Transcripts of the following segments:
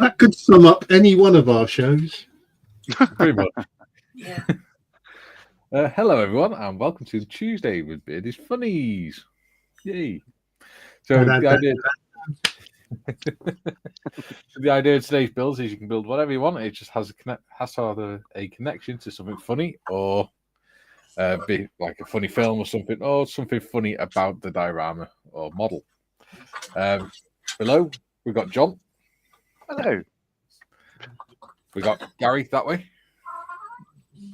That could sum up any one of our shows. Pretty much. Yeah. Hello, everyone, and welcome to Tuesday with Beardy's Funnies. Yay! So the idea of today's builds is you can build whatever you want. It just has to have a connection to something funny, or be like a funny film or something funny about the diorama or model. Below, we've got John. Hello. We got Gary that way,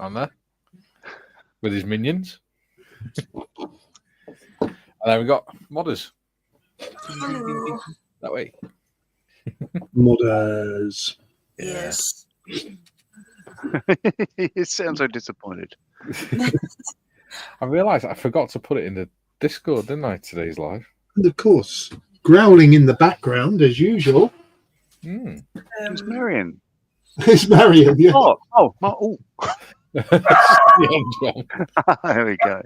on there, with his minions. And then we got Modders. Hello. That way. Modders. Yes. You sound so disappointed. I realised I forgot to put it in the Discord, didn't I, today's live? And of course, growling in the background as usual. It's Marion. It's Marion. Yeah. Oh. John. There we go.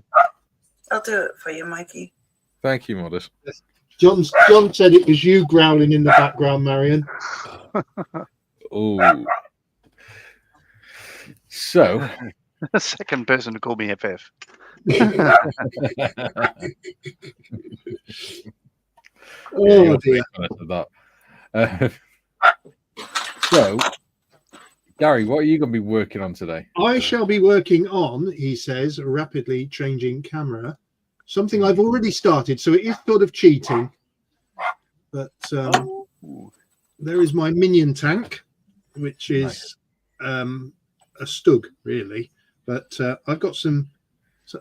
I'll do it for you, Mikey. Thank you, Modders. John said it was you growling in the background, Marion. Oh. So, The second person to call me FF. Oh dear. So, Gary, what are you going to be working on today? I shall be working on, he says, a rapidly changing camera. Something I've already started, so it is sort of cheating. But there is my minion tank, which is a stug, really. But I've got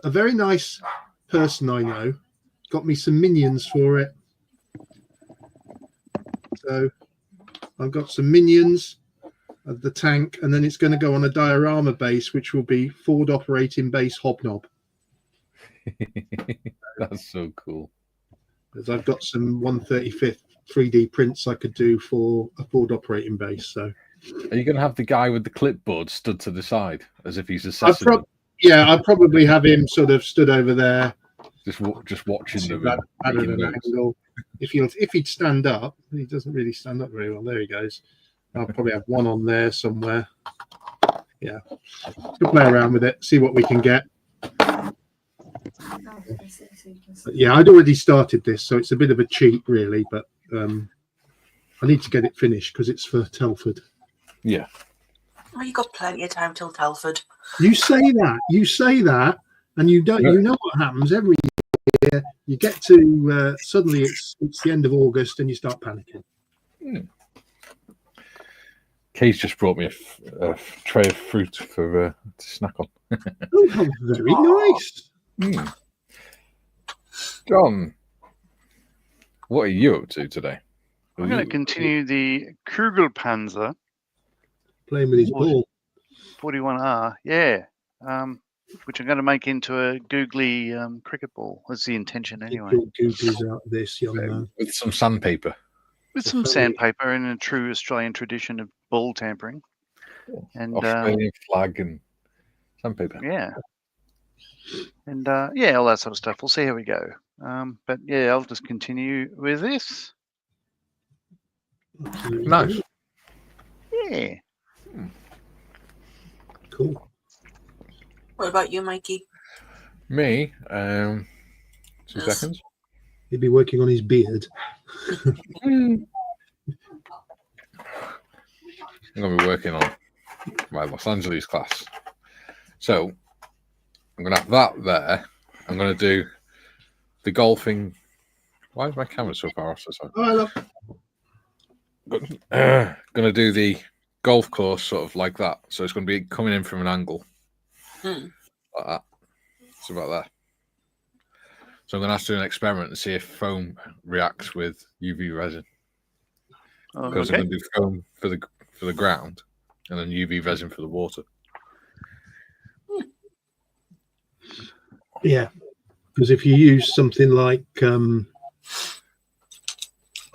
a very nice person I know got me some minions for it. So I've got some minions of the tank, and then it's going to go on a diorama base, which will be Ford operating base hobnob. That's so cool. Because I've got some 1/35th 3D prints I could do for a Ford operating base. So are you going to have the guy with the clipboard stood to the side as if he's assessing? I'd probably have him sort of stood over there, just watching them. At an angle. If he'd stand up, he doesn't really stand up very well. There he goes. I'll probably have one on there somewhere. Yeah, we'll play around with it, see what we can get. But yeah, I'd already started this, so it's a bit of a cheat, really. But I need to get it finished because it's for Telford. Yeah. Well, you've got plenty of time till Telford. You say that, and you don't. You know what happens every year. You get to suddenly it's the end of August, and you start panicking. Kay's just brought me a tray of fruit for to snack on. Oh, how very nice. John, what are you up to today? I'm going to continue the Kugelpanzer Playing with his ball. 41R, yeah, which I'm going to make into a googly cricket ball. That's the intention, anyway. Googlies out of this, young man. With some sandpaper. With some sandpaper in a true Australian tradition of ball tampering. And Australian flag and sandpaper. Yeah. And all that sort of stuff. We'll see how we go. But yeah, I'll just continue with this. Nice. Yeah. Cool. What about you, Mikey? Me, 2 seconds. He'd be working on his beard. I'm going to be working on my Los Angeles class. So I'm going to have that there. I'm going to do the golfing. Why is my camera so far off? Oh, I love. Going to do the golf course sort of like that. So it's going to be coming in from an angle like that. It's about that. So I'm going to have to do an experiment and see if foam reacts with UV resin. Because I'm going to do foam for the ground and then UV resin for the water. Yeah, because if you use something like what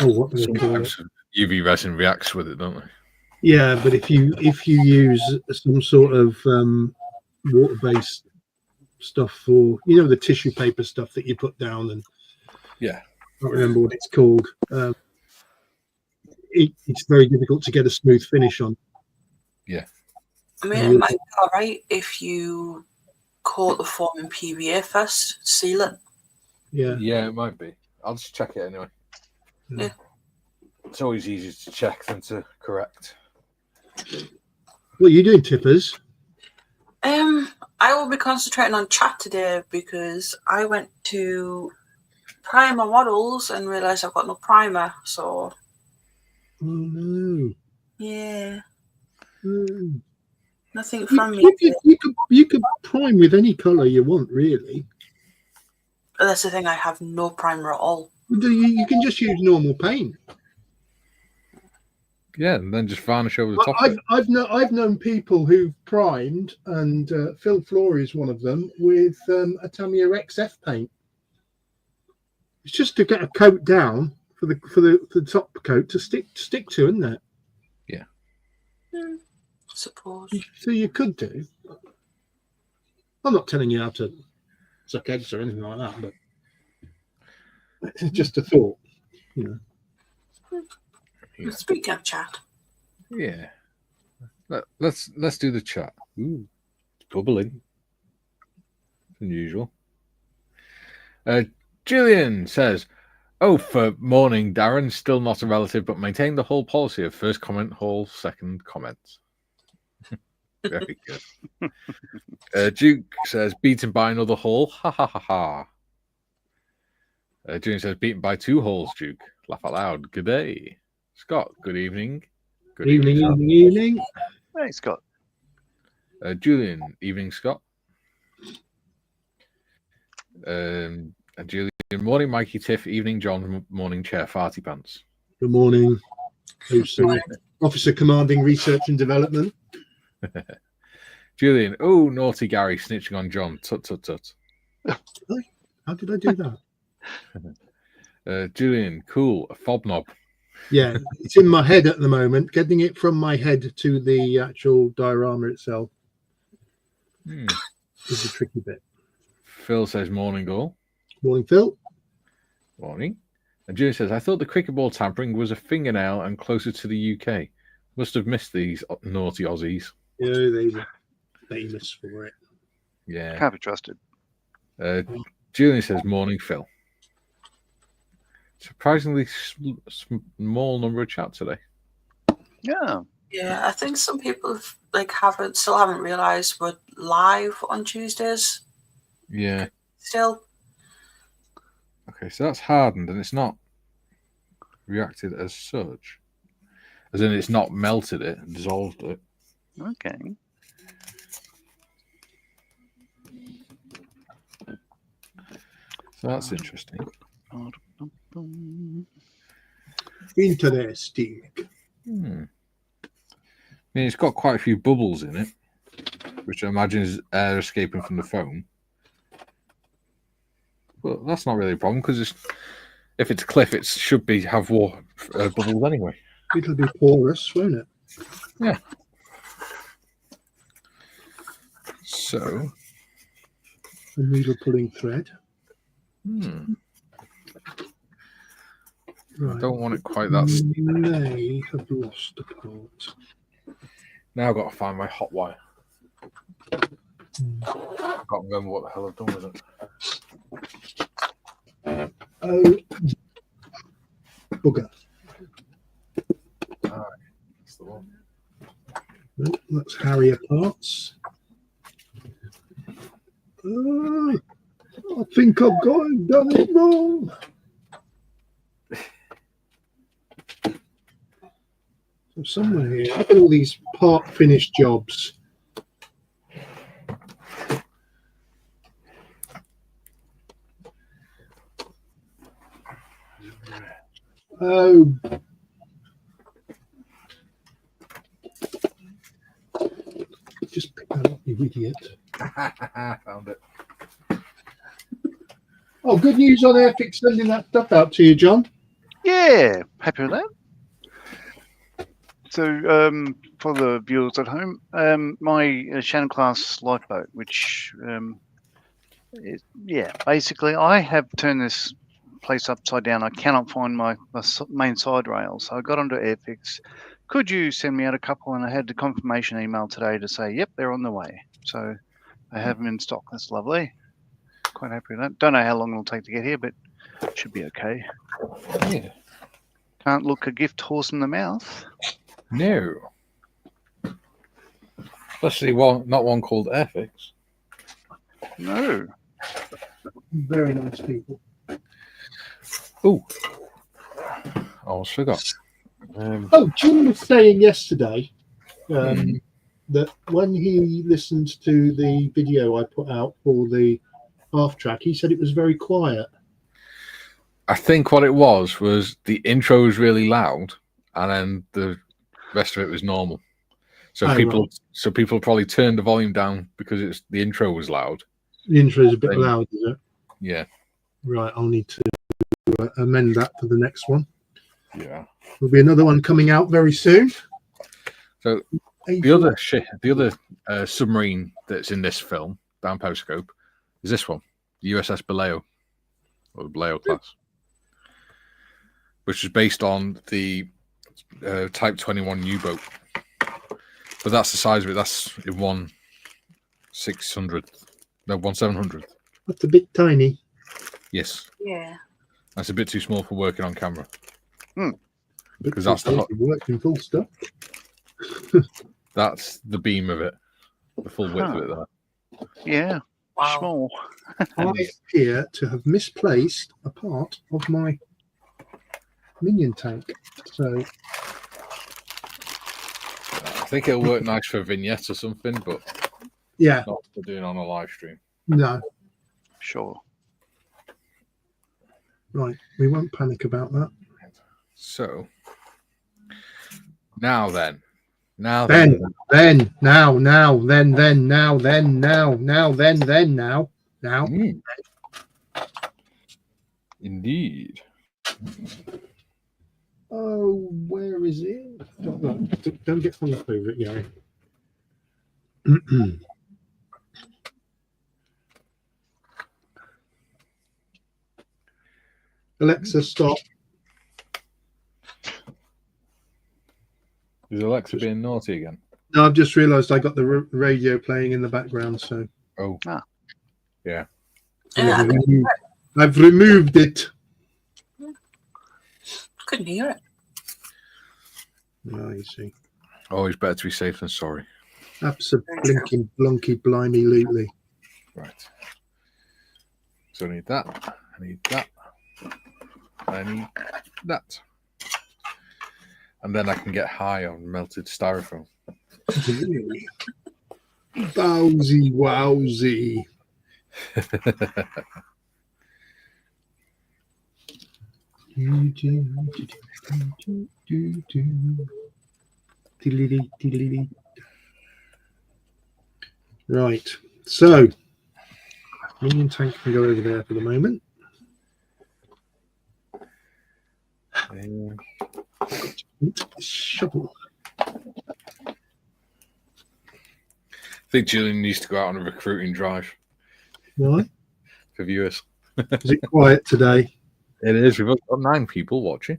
do they call it? UV resin reacts with it, don't they? Yeah, but if you use some sort of water-based stuff for the tissue paper stuff that you put down, and yeah, I don't remember what it's called. it's very difficult to get a smooth finish on. I mean, it might be all right if you coat the foam in PVA first, seal it. Yeah, it might be. I'll just check it anyway. Yeah. It's always easier to check than to correct. What are you doing, Tippers? I will be concentrating on chat today because I went to primer models and realised I've got no primer. So, Oh no! yeah, Mm. nothing from me. You could prime with any colour you want, really. But that's the thing. I have no primer at all. You can just use normal paint. Yeah, and then just varnish over the top of it. I've known people who've primed, and Phil Flory is one of them, with a Tamiya XF paint. It's just to get a coat down for the top coat to stick to, isn't it? Yeah. I suppose. So you could do. I'm not telling you how to suck eggs or anything like that, but it's just a thought, you know. Yeah. Speaking of chat. Yeah. Let's do the chat. Ooh, it's bubbling. Unusual. Julian says, "Oh, for morning, Darren. Still not a relative, but maintain the whole policy of first comment, whole, second comment." Very good. Duke says, "Beaten by another hole. Ha ha ha ha." Julian says, "Beaten by 2 holes, Duke. Laugh out loud. Good day." Scott, good evening. Good Evening. Hey, Scott. Julian, evening, Scott. And Julian, morning, Mikey, Tiff, evening, John, morning, Chair, Farty Pants. Good morning. Officer Commanding Research and Development. Julian, oh, naughty Gary, snitching on John. Tut, tut, tut. How did I do that? Julian, cool, a fob knob. Yeah, it's in my head at the moment. Getting it from my head to the actual diorama itself is the tricky bit. Phil says, morning, all. Morning, Phil. Morning. And Julian says, I thought the cricket ball tampering was a fingernail and closer to the UK. Must have missed these naughty Aussies. Yeah, they're famous for it. Yeah. Can't be trusted. Julian says, morning, Phil. Surprisingly small number of chat today. Yeah. Yeah, I think some people still haven't realised we're live on Tuesdays. Yeah. Still. Okay, so that's hardened and it's not reacted as such. As in it's not melted it and dissolved it. Okay. So that's interesting. Interesting. I mean, it's got quite a few bubbles in it, which I imagine is air escaping from the foam. But that's not really a problem because if it's cliff, it should have bubbles anyway. It'll be porous, won't it? Yeah. So. A needle pulling thread. Right. I don't want it quite that steep. May have lost a part. Now I've got to find my hot wire. I can't remember what the hell I've done with it. Oh, bugger. Alright, that's the one. No, that's Harrier parts. I think I've done it wrong. So somewhere here, look at all these part finish jobs. Oh. Just pick that up, you idiot. Found it. Oh, good news on Airfix sending that stuff out to you, John. Yeah, happy with that. So, for the viewers at home, my Shannon class lifeboat, which, basically I have turned this place upside down. I cannot find my main side rail. So I got onto Airfix. Could you send me out a couple? And I had the confirmation email today to say, yep, they're on the way. So I have them in stock. That's lovely. Quite happy with that. Don't know how long it'll take to get here, but it should be okay. Yeah. Can't look a gift horse in the mouth. No. Especially not one called Airfix. No. Very nice people. Oh, I almost forgot. Jim was saying yesterday that when he listened to the video I put out for the half track, he said it was very quiet. I think what it was the intro was really loud, and then the rest of it was normal. So people probably turned the volume down because the intro was loud. The intro is a bit loud, is it? Yeah. Right, I'll need to amend that for the next one. Yeah. There'll be another one coming out very soon. So the other submarine that's in this film, down Periscope, is this one, the USS Baleo, or the Baleo class, which is based on the Type 21 U-boat. But that's the size of it. That's in 1/700. That's a bit tiny. Yes. Yeah. That's a bit too small for working on camera. Because that's working full stuff. That's the beam of it, the full width of it there. Yeah. Wow. Small. I appear to have misplaced a part of my minion tank. So I think it'll work nice for a vignette or something, but yeah, not for doing on a live stream. No. Sure. Right, we won't panic about that. So now then. Now. Indeed. Oh, where is it? Don't get hung up over it, Gary. Alexa, stop. Is Alexa being naughty again? No, I've just realised I got the radio playing in the background. So. Oh. Yeah. I've removed it. Couldn't hear it. Oh, you see. Always better to be safe than sorry. Absolutely, blunky, blimey, lootly. Right. So I need that. I need that. I need that. And then I can get high on melted styrofoam. Bowsy, wowsy. Right, so minion tank can go over there for the moment. Shovel. I think Julian needs to go out on a recruiting drive. Why? For viewers. Is it quiet today? It is. We've got 9 people watching.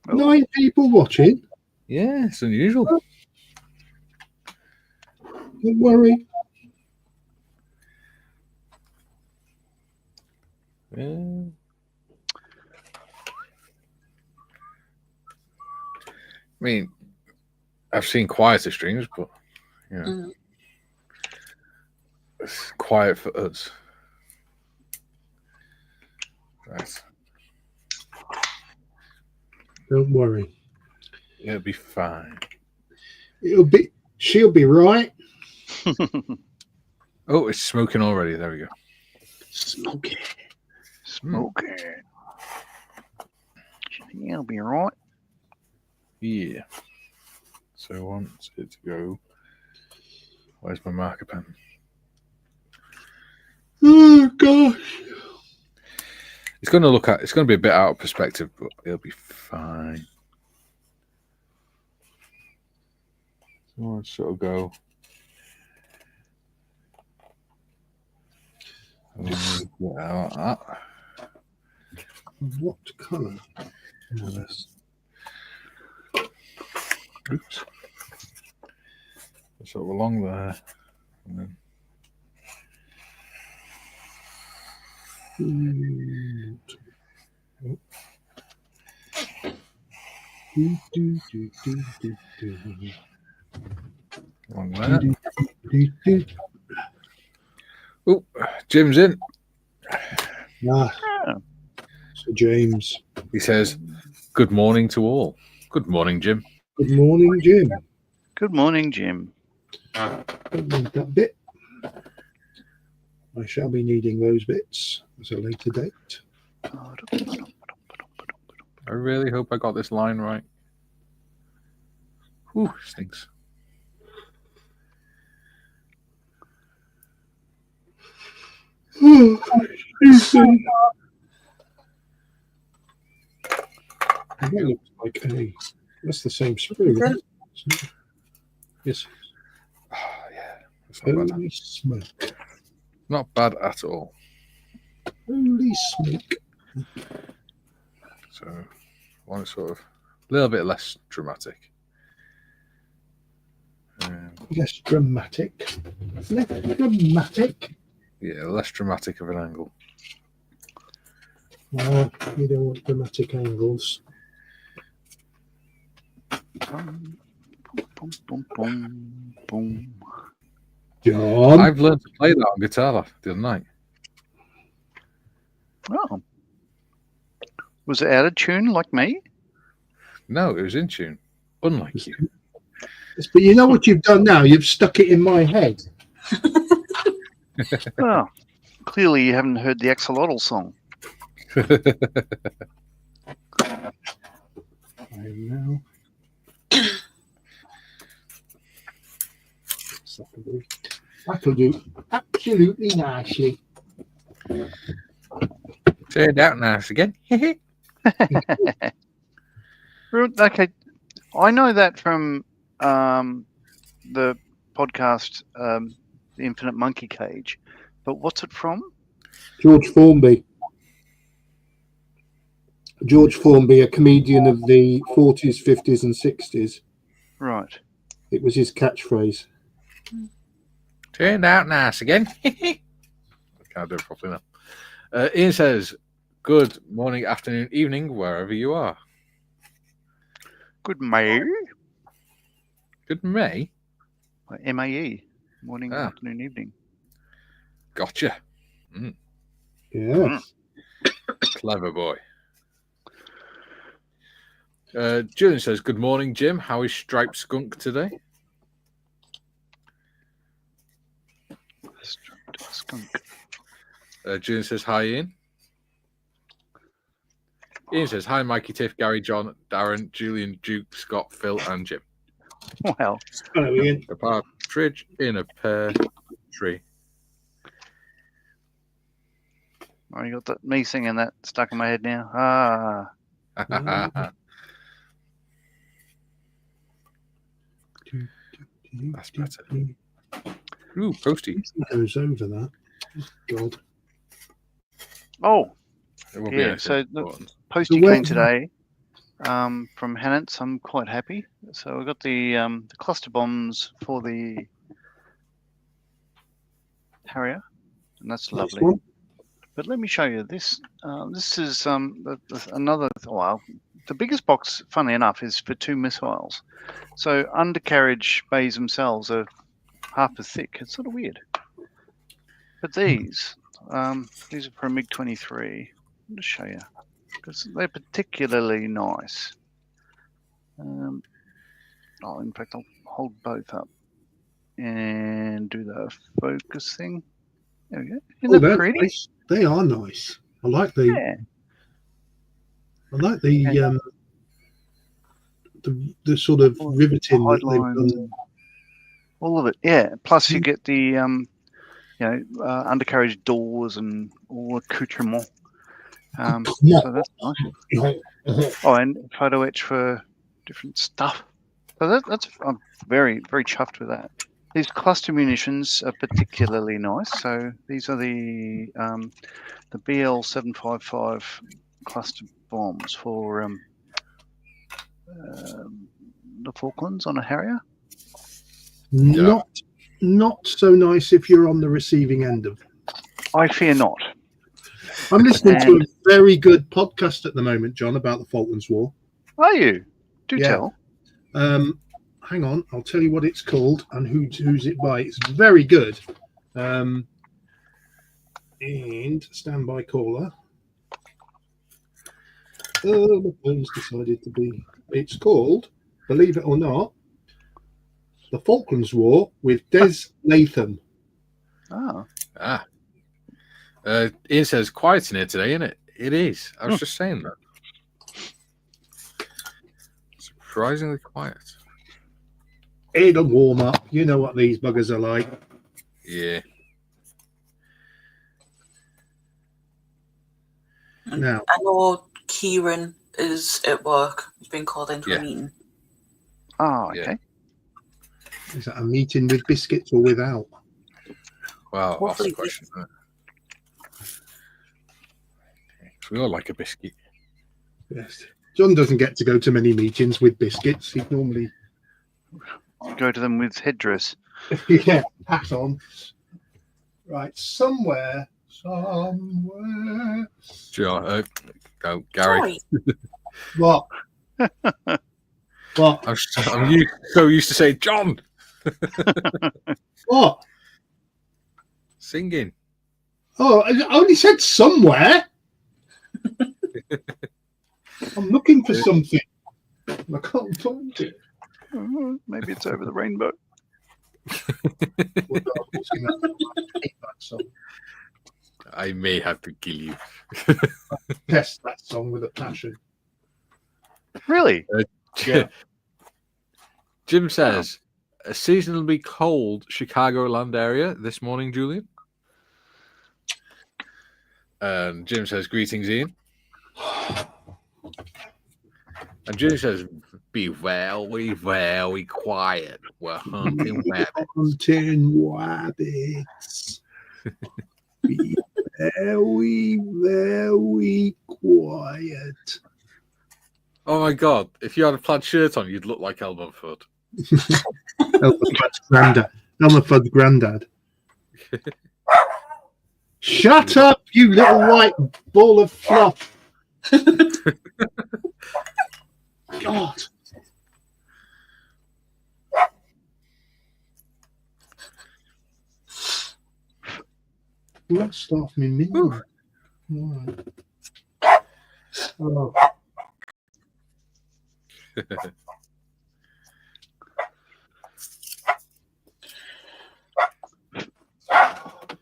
9 people watching? Yeah, it's unusual. Don't worry. Yeah. I mean, I've seen quieter streams, but you know, it's quiet for us. Right. Don't worry. It'll be fine. She'll be right. Oh, it's smoking already. There we go. Smoking. It'll be right. Yeah. So I want it to go. Where's my marker pen? Oh gosh. It's going to be a bit out of perspective, but it'll be fine. So I'll sort of go. Like that. What colour? Yes. Oops. Sort of along there. And then along there. Oh, Jim's in. Ah, so James. He says, "Good morning to all." Good morning, Jim. Good morning, Jim. Good morning, Jim. Don't need that bit. I shall be needing those bits at a later date. I really hope I got this line right. Whew, stinks. That looks like that's the same screw. Isn't it? Yes. Oh, yeah. That's not bad. Holy smoke. Not bad at all. Holy smoke. So, I want it sort of a little bit less dramatic. Less dramatic. Less dramatic. Yeah, less dramatic of an angle. No, you don't want dramatic angles. Boom, boom, boom, boom. John. I've learned to play that on guitar the other night. Oh. Was it out of tune like me? No, it was in tune. Unlike you. Yes, but you know what you've done now? You've stuck it in my head. Well, clearly you haven't heard the Axolotl song. I know. That'll do. Absolutely nicely. Turned out nice again. Okay, I know that from the podcast, The Infinite Monkey Cage, but what's it from? George Formby. George Formby, a comedian of the 40s, 50s, and 60s. Right. It was his catchphrase. Turned out nice again. I can't do it properly now. Ian says, "Good morning, afternoon, evening, wherever you are." Good May. Good May. MAE. Morning, Ah. afternoon, evening. Gotcha. Yes. Clever boy. Julian says, "Good morning, Jim. How is Striped Skunk today?" Skunk. Julian says, "Hi, Ian." Ian says, "Hi, Mikey, Tiff, Gary, John, Darren, Julian, Duke, Scott, Phil, and Jim." Well, Hello, Ian. A partridge in a pear tree. oh, you got that, me singing that stuck in my head now. Ah, That's better. Ooh, posty. Goes over that. God. oh, It won't be yeah. anything So the important. postie So where- came today from Hannets. I'm quite happy. So we got the cluster bombs for the Harrier, and that's Nice lovely. one. But let me show you this. This is another. Well, the biggest box, funnily enough, is for 2 missiles. So undercarriage bays themselves are half as thick. It's sort of weird. But these are for a MiG-23. I'll just show you because they're particularly nice. In fact, I'll hold both up and do the focus thing. There we go. Isn't that they're pretty? nice. They are nice. I like the. Yeah. I like the sort of riveting that they've Headlines, done. all of it. Yeah. Plus, you get the undercarriage doors and all accoutrement. So that's nice. Oh, and photo etch for different stuff. So that's I'm very, very chuffed with that. These cluster munitions are particularly nice. So these are the BL755 cluster bombs for the Falklands on a Harrier? Not so nice if you're on the receiving end of them. I fear not. I'm listening to a very good podcast at the moment, John, about the Falklands War. Are you? Do Yeah. tell. Hang on, I'll tell you what it's called and who's it by. It's very good. And standby caller. The phone's decided to be. It's called, believe it or not, the Falklands War with Des Latham. Ah. Ian says quiet in here today, isn't it? It is. I was just saying that. Surprisingly quiet. It'll warm up. You know what these buggers are like. Yeah. Now, I know Kieran is at work. He's been called into a meeting. Oh, okay. Is that a meeting with biscuits or without? Well, that's the question. We all like a biscuit. Yes. John doesn't get to go to many meetings with biscuits. He normally Go to them with headdress. yeah, hat on. Right, somewhere. Sure. Go, Gary. What? What? I'm so used to say John. What? Singing. Oh, I only said somewhere. I'm looking for something. I can't find it. Maybe it's over the rainbow. I may have to kill you. Test that song with a passion. Really? Yeah. Jim says, a seasonably cold Chicagoland area this morning, Julian. And Jim says, greetings, Ian. And Jim says, be very quiet. We're hunting rabbits. Hunting rabbits. Be very quiet. Oh my God. If you had a plaid shirt on, you'd look like Elmer Fudd. Elmer Fudd's granddad. Shut up, you little white ball of fluff. God. Let's start me midnight. Right. Oh.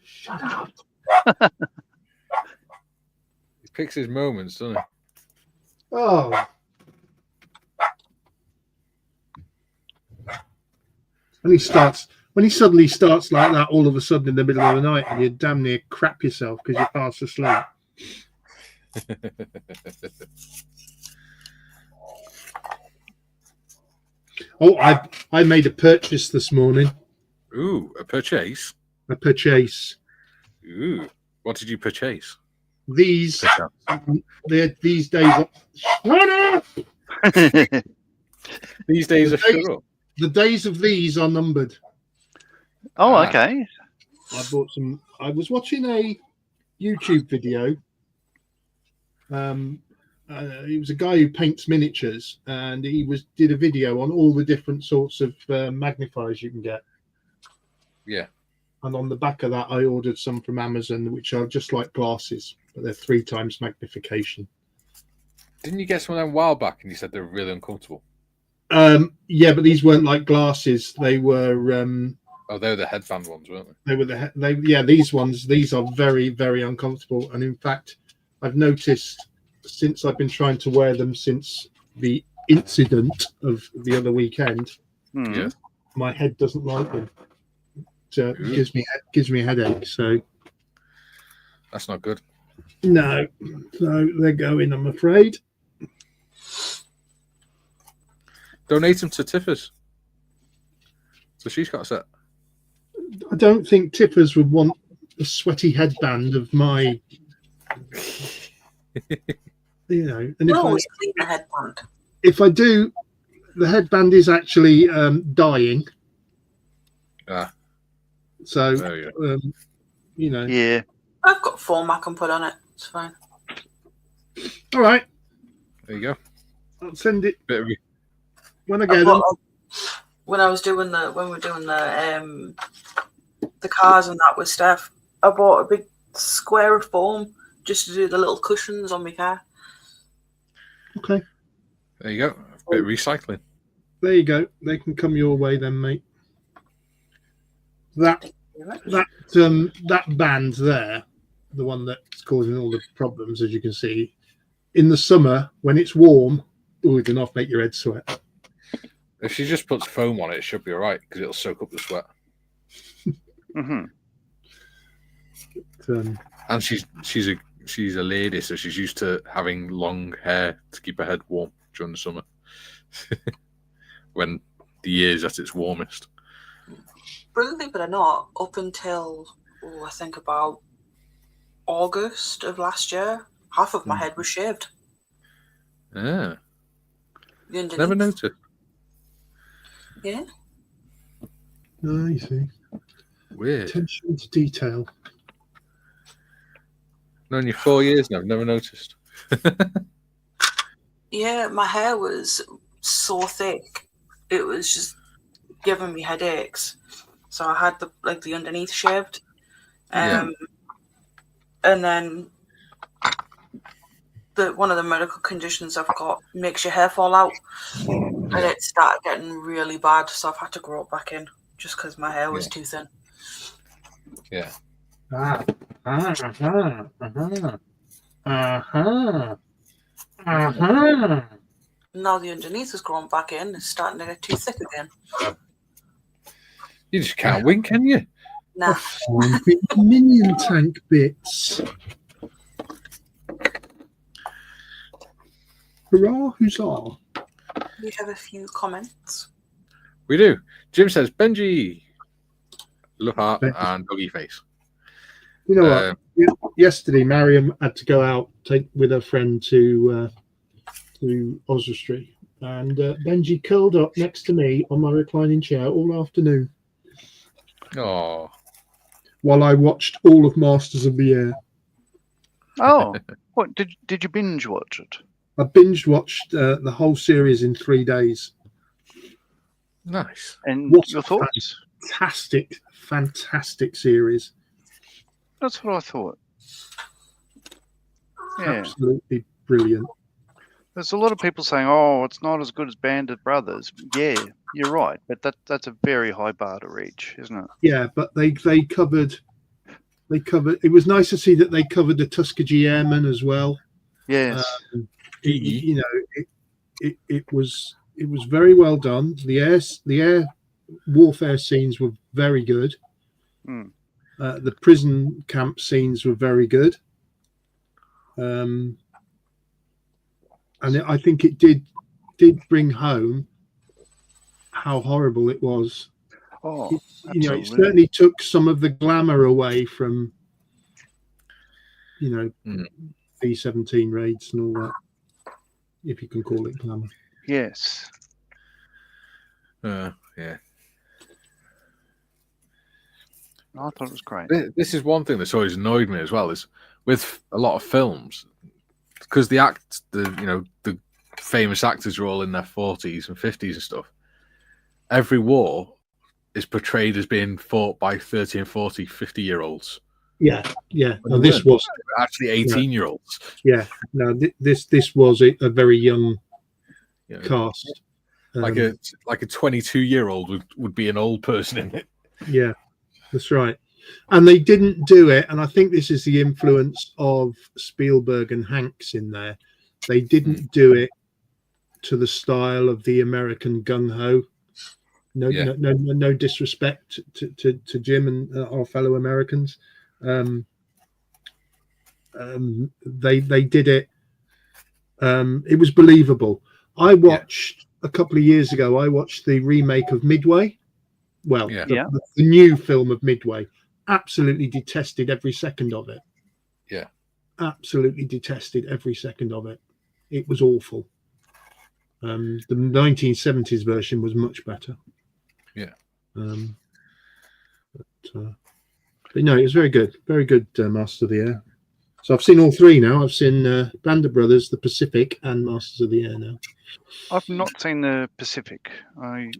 Shut up. He picks his moments, doesn't he? Oh. When he suddenly starts like that all of a sudden in the middle of the night and you damn near crap yourself because you're fast asleep. Oh, I made a purchase this morning. Ooh, a purchase? A purchase. Ooh, what did you purchase? These days are... Shut up! These days are shut up. The days of these are numbered. Oh, okay. I bought some. I was watching a YouTube video. He was a guy who paints miniatures, and he did a video on all the different sorts of magnifiers you can get. Yeah. And on the back of that, I ordered some from Amazon, which are just like glasses, but they're 3 times magnification. Didn't you get some of them a while back, and you said they were really uncomfortable? Yeah, but these weren't like glasses. They were. They were the headband ones, weren't they? They were these ones. These are very, very uncomfortable, and in fact, I've noticed since I've been trying to wear them since the incident of the other weekend, Yeah. my head doesn't like them. It gives me a headache. So That's not good. no, so they're going. I'm afraid. Donate them to Tiffers. So she's got a set. I don't think Tippers would want the sweaty headband of my you know, and You always clean the headband. if I do, the headband is actually dying. Ah, So, there you go. you know. Yeah. I've got foam I can put on it. It's fine. All right. There you go. I'll send it Bit of, when I get them. When we were doing the cars and that with Steph, I bought a big square of foam just to do the little cushions on my car. Okay. there you go. A bit of recycling. There you go. They can come your way then, mate. That band there, the one that's causing all the problems, as you can see, in the summer when it's warm, it enough make your head sweat. If she just puts foam on it, it should be all right because it'll soak up the sweat. Mm-hmm. And she's a lady, so she's used to having long hair to keep her head warm during the summer, when the year's at its warmest. Believe it or not, up until I think about August of last year, half of my head was shaved. Yeah. The underneath. Never noticed. Yeah. Oh, you see. Weird. Attention to detail. Known you 4 years now, I've never noticed. Yeah, my hair was so thick, it was just giving me headaches. So I had the underneath shaved, and then one of the medical conditions I've got makes your hair fall out, and it started getting really bad. So I've had to grow it back in just because my hair was too thin. Yeah. Now Now the underneath has grown back in. It's starting to get too thick again. You just can't win, can you? Nah. Minion tank bits. Hurrah, huzzah. We have a few comments. We do. Jim says, Benji, look heart and doggy face. You know what? Yesterday, Mariam had to go out with her friend to Oswestry, and Benji curled up next to me on my reclining chair all afternoon. Oh. While I watched all of Masters of the Air. Oh, what did you binge watch it? I binge watched the whole series in 3 days. Nice. And What your thoughts? Fantastic series. That's what I thought. Yeah. Absolutely brilliant. There's a lot of people saying, "Oh, it's not as good as Band of Brothers." Yeah, you're right, but that's a very high bar to reach, isn't it? Yeah, but they covered. It was nice to see that they covered the Tuskegee Airmen as well. Yes. You know, it was very well done. The air warfare scenes were very good. Mm. The prison camp scenes were very good. And I think it did bring home how horrible it was. Oh, you know, it certainly took some of the glamour away from, B-17 raids and all that, if you can call it glamour. Yes. Yeah. I thought it was great. This is one thing that's always annoyed me as well, is with a lot of films, because the famous actors are all in their 40s and 50s and stuff. Every war is portrayed as being fought by 30 and 40, 50-year-olds. Yeah. No, this was actually 18-year-olds. Yeah. No, this was a very young cast. Like a 22-year-old would be an old person in it. Yeah, that's right. And they didn't do it, and I think this is the influence of Spielberg and Hanks in there. They didn't do it to the style of the American gung-ho. No disrespect to Jim and our fellow Americans. They did it. It was believable. I watched a couple of years ago. I watched the remake of Midway. Well, the new film of Midway. Absolutely detested every second of it. Yeah, absolutely detested every second of it. it was awful. The 1970s version was much better. Yeah. But no, it was very good. Very good, Masters of the Air. So I've seen all three now. I've seen Band of Brothers, The Pacific, and Masters of the Air now. I've not seen the Pacific. I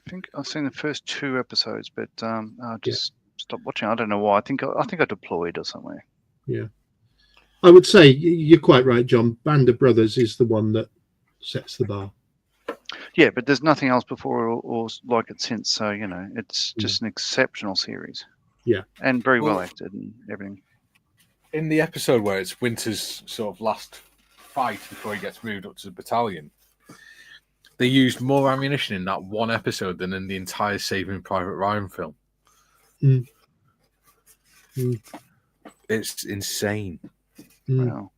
think I've seen the first 2 episodes, but I just stopped watching. I don't know why. I think I deployed or something. Yeah. I would say you're quite right, John. Band of Brothers is the one that sets the bar. Yeah, but there's nothing else before or like it since. So, it's just an exceptional series. Yeah. And very well acted and everything. In the episode where it's Winter's sort of last fight before he gets moved up to the battalion, they used more ammunition in that one episode than in the entire Saving Private Ryan film. Mm. It's insane. Wow.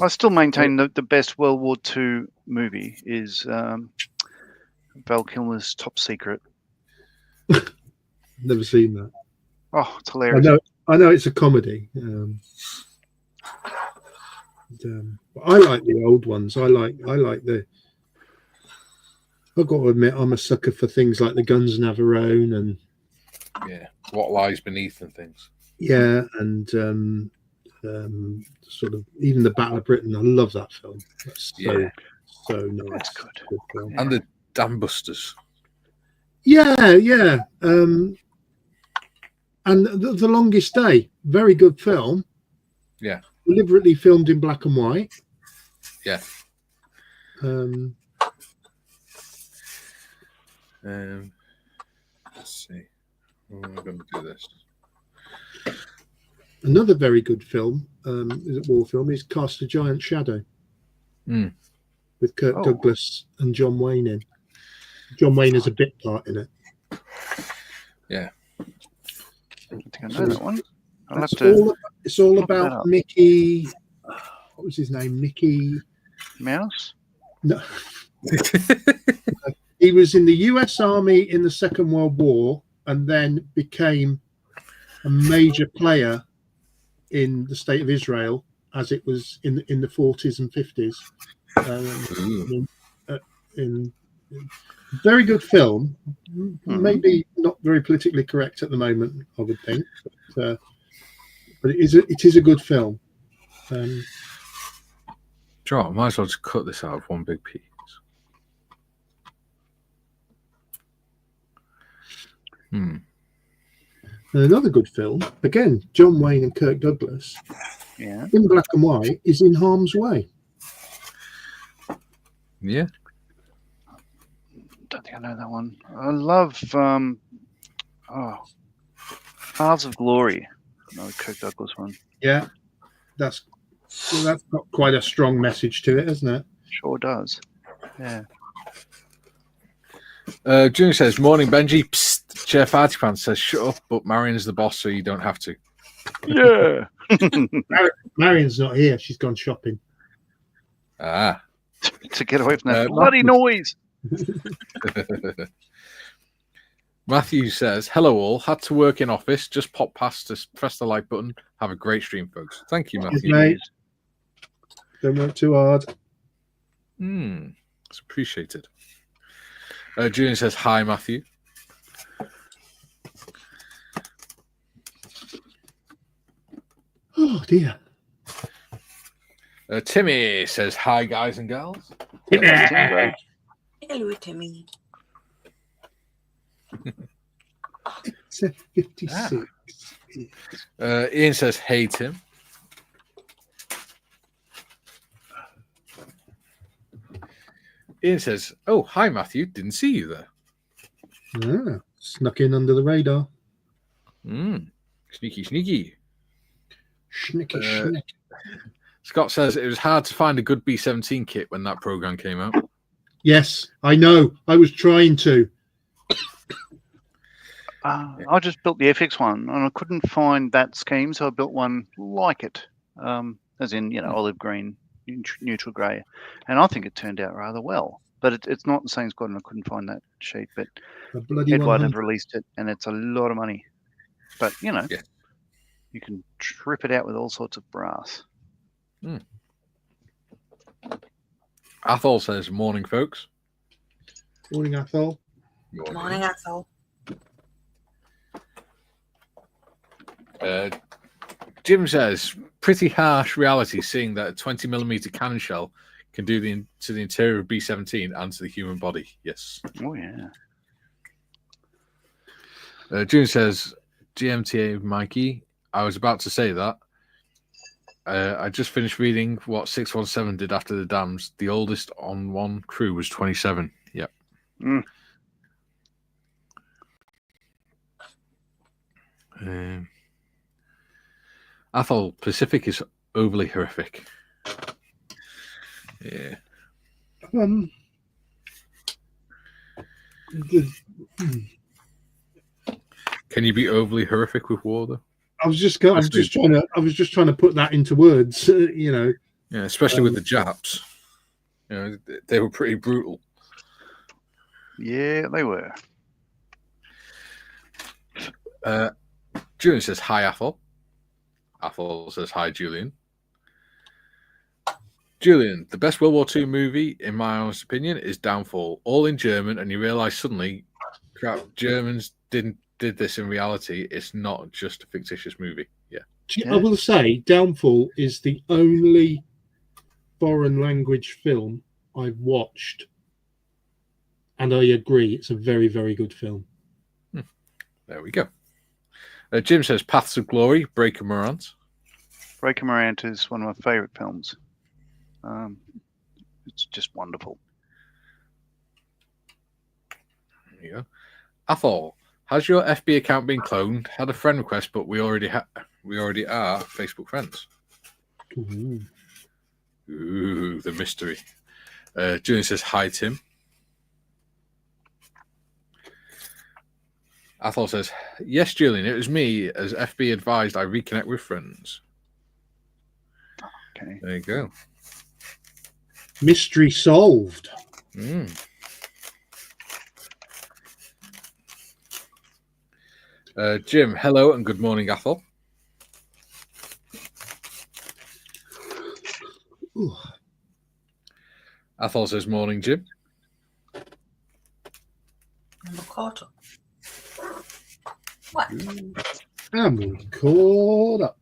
I still maintain the best World War II movie is Val Kilmer's Top Secret. Never seen that. Oh, it's hilarious. I know it's a comedy. I like the old ones. I like the. I've got to admit, I'm a sucker for things like the Guns Navarone and What Lies Beneath and things. Yeah, and sort of even the Battle of Britain. I love that film. That's so nice. That's good. Good film. And the Dam Busters. Yeah. And the Longest Day, very good film. Yeah. Deliberately filmed in black and white. Yeah. Let's see. How am I going to do this? Another very good film, is a war film, is Cast a Giant Shadow. With Kirk Douglas and John Wayne in. John Wayne has a bit part in it. Yeah. I think I know that one. It's all about Mickey. What was his name? Mickey Mouse? No. He was in the US Army in the Second World War and then became a major player in the state of Israel as it was in the 40s and 50s. In very good film, maybe not very politically correct at the moment, I would think, but it is a good film. Sure, I might as well just cut this out of one big piece. And another good film, again, John Wayne and Kirk Douglas, in black and white, is In Harm's Way. Yeah. Don't think I know that one. I love Paths of Glory. Another Kirk Douglas one. Yeah, that's got quite a strong message to it, hasn't it? Sure does. Yeah. Junior says, "Morning, Benji." Psst, Chair Farty Pants says, "Shut up, but Marion's the boss, so you don't have to." Yeah. Marion's not here. She's gone shopping. To get away from that bloody noise. Matthew says, "Hello all. Had to work in office. Just pop past to press the like button. Have a great stream, folks." Thank you, Matthew. Mate. Don't work too hard. It's appreciated. Julian says, "Hi, Matthew." Oh dear. Timmy says, "Hi, guys and girls." Hello, Timmy. 56. Ian says, "Hey, Tim." Ian says, "Oh, hi, Matthew. Didn't see you there." Snuck in under the radar. Sneaky, sneaky. Snicky. Scott says, "It was hard to find a good B-17 kit when that program came out." Yes, I know. I was trying to. I just built the FX one, and I couldn't find that scheme, so I built one like it, as in, olive green, neutral grey, and I think it turned out rather well. But it's not the same squad, and I couldn't find that sheet. But Edward have released it, and it's a lot of money. But you can trip it out with all sorts of brass. Athol says, morning, folks. Morning, Athol. Morning, Ethel. Jim says, pretty harsh reality seeing that a 20mm cannon shell can do to the interior of B-17 and to the human body. Yes. Oh, yeah. June says, GMTA Mikey, I was about to say that. I just finished reading what 617 did after the dams. The oldest on one crew was 27. Yep. Athol, Pacific is overly horrific. Yeah. Can you be overly horrific with war, though? I was just trying to put that into words. You know. Yeah, especially with the Japs. You know, they were pretty brutal. Yeah, they were. Julian says, hi, Athol. Athol says, hi, Julian. Julian, the best World War II movie, in my honest opinion, is Downfall. All in German, and you realise suddenly, crap, Germans did this in reality. It's not just a fictitious movie. Yeah. I will say, Downfall is the only foreign language film I've watched, and I agree, it's a very, very good film. There we go. Jim says, Paths of Glory, Breaker Morant. Breaker Morant is one of my favourite films. It's just wonderful. There you go. Athol, has your FB account been cloned? Had a friend request, but we already are Facebook friends. Ooh, the mystery. Julian says, hi, Tim. Athol says, yes, Julian, it was me. As FB advised, I reconnect with friends. Okay. There you go. Mystery solved. Jim, hello and good morning, Athol. Ooh. Athol says, morning, Jim. Quarter. What? And we caught up.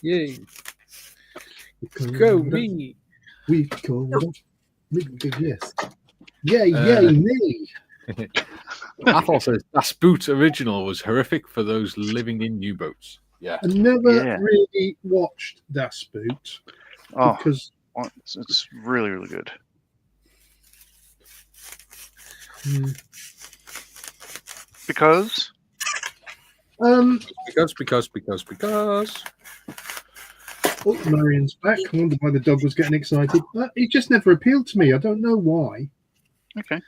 Yay. Go me. We caught up. Yes. Yay, me. Athol says, Das Boot original was horrific for those living in U-boats. Yeah. I never really watched Das Boot. Because it's really, really good. Because? Because. Oh, Marion's back. I wonder why the dog was getting excited. He just never appealed to me. I don't know why. Okay.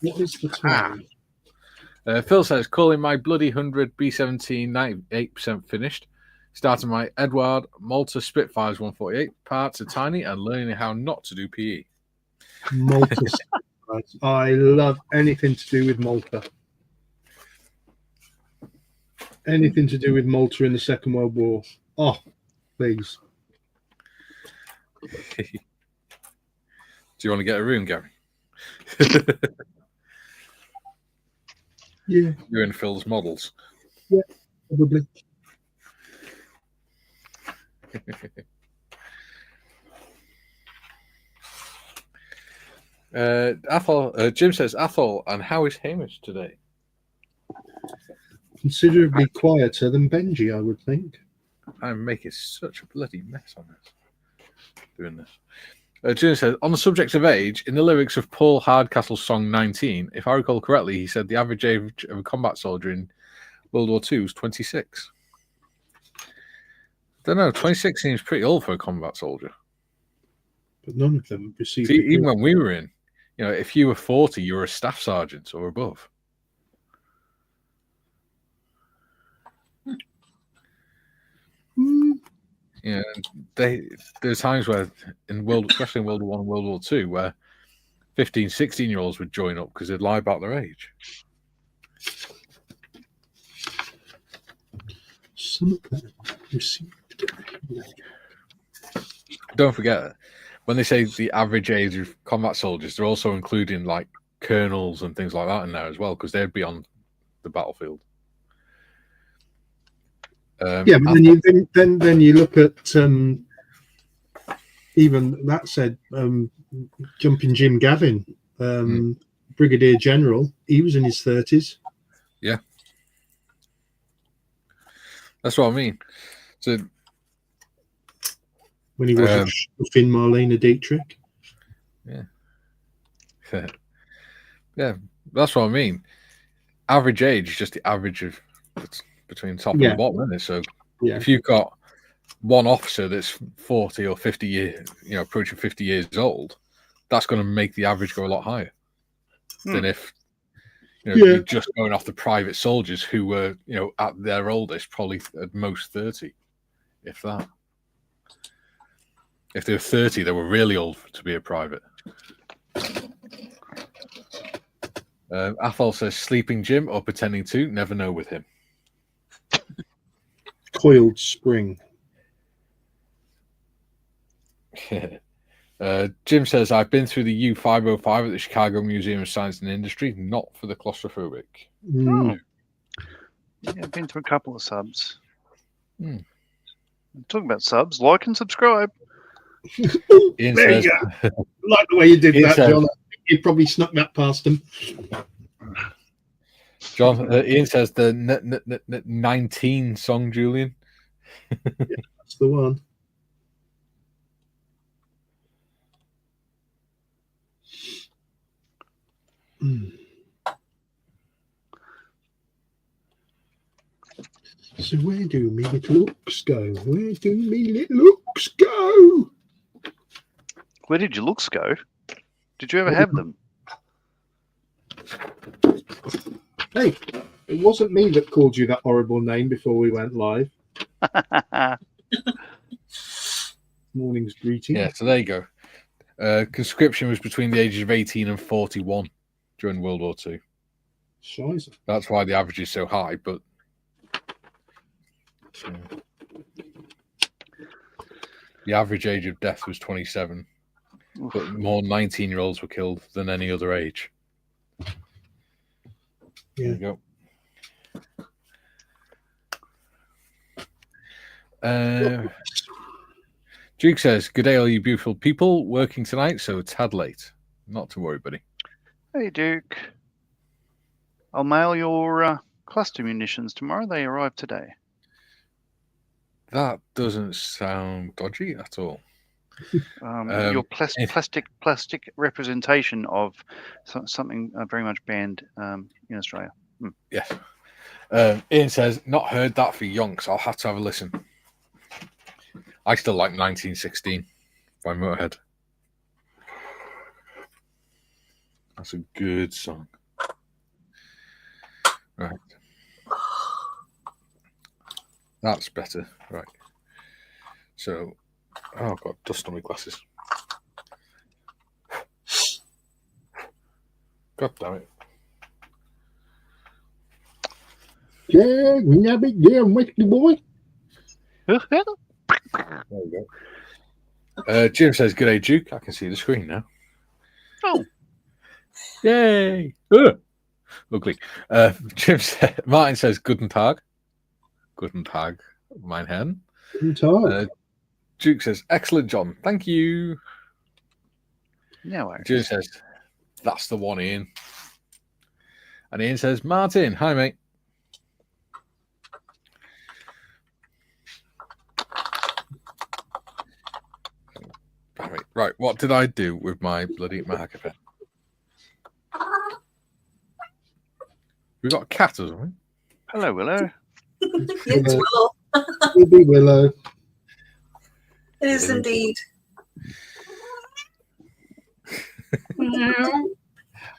What is the time? Phil says, calling my bloody 100 B-17 98% finished. Starting my Edward Malta Spitfires 148. Parts are tiny and learning how not to do PE. Malta Spitfires. I love anything to do with Malta. Anything to do with Malta in the Second World War. Oh, please. Do you want to get a room, Gary? Yeah. You're in Phil's models. Yeah, probably. Jim says, Athol, and how is Hamish today? Considerably quieter than Benji, I would think. I'm making such a bloody mess on this. Doing this. Jim says, on the subject of age, in the lyrics of Paul Hardcastle's song 19, if I recall correctly, he said the average age of a combat soldier in World War II was 26. Don't know, 26 seems pretty old for a combat soldier. But none of them received. See, even when we were in, you know, if you were 40, you were a staff sergeant or above. Yeah, there's times where especially in World War I and World War II, where 15, 16-year-olds would join up because they'd lie about their age. something received. Don't forget, when they say the average age of combat soldiers, they're also including like colonels and things like that in there as well, because they'd be on the battlefield. Yeah, but then you look at even that said Jumping Jim Gavin, Brigadier General. He was in his 30s. Yeah, that's what I mean. So when he wasn't Finn Marlena Dietrich. Yeah. Yeah, that's what I mean. Average age is just the average of between top and bottom, isn't it? So if you've got one officer that's 40 or 50 years, approaching 50 years old, that's going to make the average go a lot higher than if you're just going off the private soldiers who were, at their oldest, probably at most 30, if that. If they were 30, they were really old to be a private. Athol says, sleeping Jim or pretending to, never know with him. Coiled spring. Jim says, I've been through the U505 at the Chicago Museum of Science and Industry, not for the claustrophobic. Oh. Yeah, I've been through a couple of subs. Talking about subs, like and subscribe. Ian there says, you go. Like the way you did that, says, John. You probably snuck that past him. Ian says the 19 song, Julian. That's the one. So where do me little looks go? Where do me little looks go? Where did your looks go? Did you ever have them? Hey, it wasn't me that called you that horrible name before we went live. Morning's greeting. Yeah, so there you go. Conscription was between the ages of 18 and 41 during World War II. Scheiße. That's why the average is so high, but the average age of death was 27, but more 19-year-olds were killed than any other age. Yeah. There you go. Duke says, good day, all you beautiful people. Working tonight, so a tad late. Not to worry, buddy. Hey, Duke. I'll mail your cluster munitions tomorrow. They arrive today. That doesn't sound dodgy at all. Your plastic representation of something very much banned in Australia. Yes. Ian says, not heard that for yonks. I'll have to have a listen. I still like 1916 by Motorhead. That's a good song. Right. That's better. Right. So, oh, I've got dust on my glasses. God damn it. Yeah, we big damn whiskey boy. There we go. Jim says, good day, Duke. I can see the screen now. Oh. Yay. Ugly. Martin says, Guten Tag. Guten Tag, mein Herrn. Guten Tag. Duke says, excellent, John. Thank you. No, Jim says, that's the one, Ian. And Ian says, Martin, hi, mate. Right, what did I do with my bloody marker pen? We got a cat or something? Hello, Willow. It's Willow. Baby Willow. It is indeed.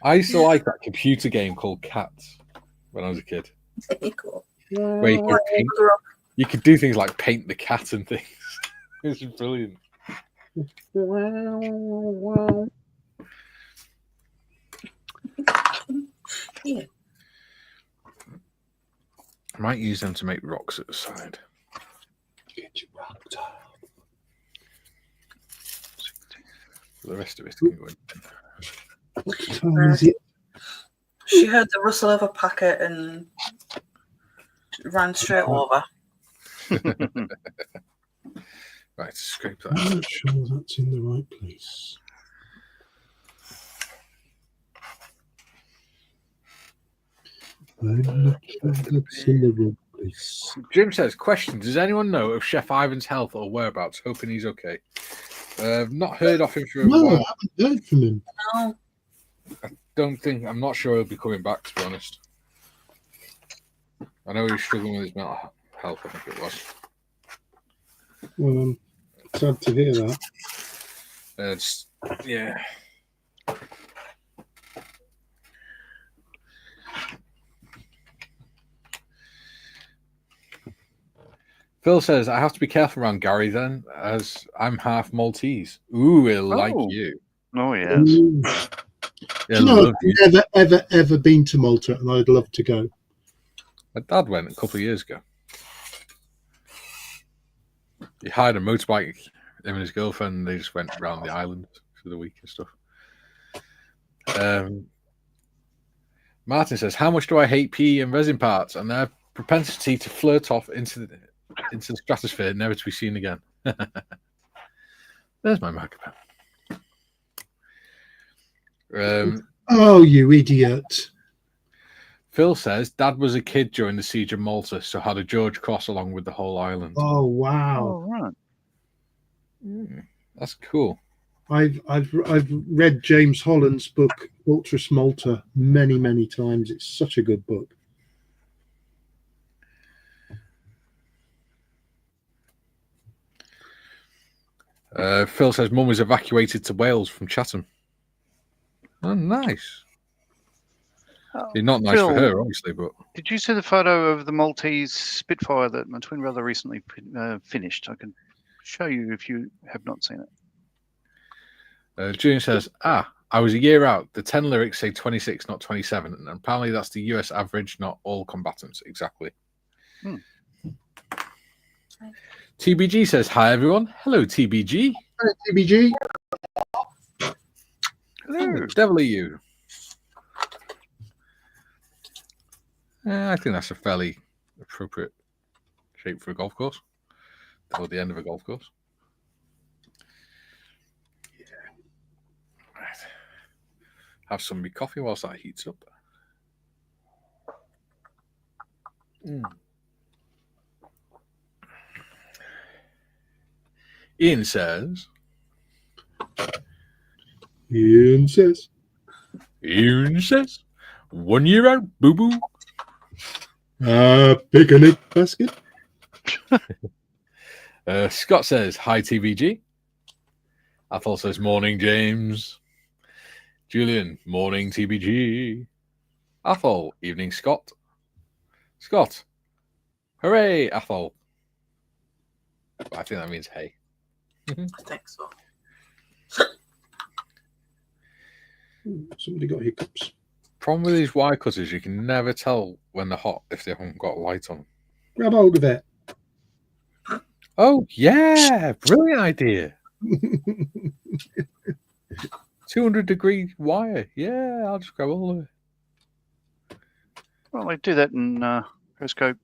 I used to like that computer game called Cats when I was a kid. Cool. Where you could do things like paint the cat and things. It's brilliant. Yeah. I might use them to make rocks at the side. The rest of it can go in. What time is it? She heard the rustle of a packet and ran straight over. Right, scrape I'm that. not sure that's in the right place. I'm not sure that's in the right place. Jim says, question, does anyone know of Chef Ivan's health or whereabouts? Hoping he's okay. I've not heard of him for a No, I while. haven't heard from him. No. I'm not sure he'll be coming back, to be honest. I know he's struggling with his mental health, I think it was. Well, I'm sad to hear that. Yeah. Phil says, I have to be careful around Gary then, as I'm half Maltese. Ooh, he'll like you. Oh, yes. Ooh. Yeah, Do you know, love you. I've ever been to Malta, and I'd love to go. My dad went a couple of years ago. He hired a motorbike, him and his girlfriend, and they just went around the island for the week and stuff. Martin says, how much do I hate PE and resin parts and their propensity to flirt off into the stratosphere, never to be seen again. There's my marker pen. Oh, you idiot. Phil says, Dad was a kid during the siege of Malta, so had a George Cross along with the whole island. Oh, wow. Oh, right. That's cool. I've read James Holland's book Fortress Malta many, many times. It's such a good book. Phil says Mum was evacuated to Wales from Chatham. Oh, nice. Not nice Phil, for her, obviously, but did you see the photo of the Maltese Spitfire that my twin brother recently finished? I can show you if you have not seen it. Julian says, I was a year out. The 10 lyrics say 26, not 27. And apparently that's the US average, not all combatants. Exactly. TBG says, hi, everyone. Hello, TBG. Hi, TBG. Hello. Devil are you? I think that's a fairly appropriate shape for a golf course. Or the end of a golf course. Yeah. Right. Have some of my coffee whilst that heats up. Ian says, 1 year out, boo boo. Picnic basket. Scott says, hi, TBG. Athol says, morning, James. Julian, morning, TBG. Athol, evening, Scott. Scott, hooray, Athol. I think that means hey. I think so. Somebody got hiccups. Problem with these wire cutters, you can never tell when they're hot if they haven't got a light on. Grab hold of it. Oh, yeah. Brilliant idea. 200-degree wire. Yeah, I'll just grab all of it. Well, they do that in Periscope.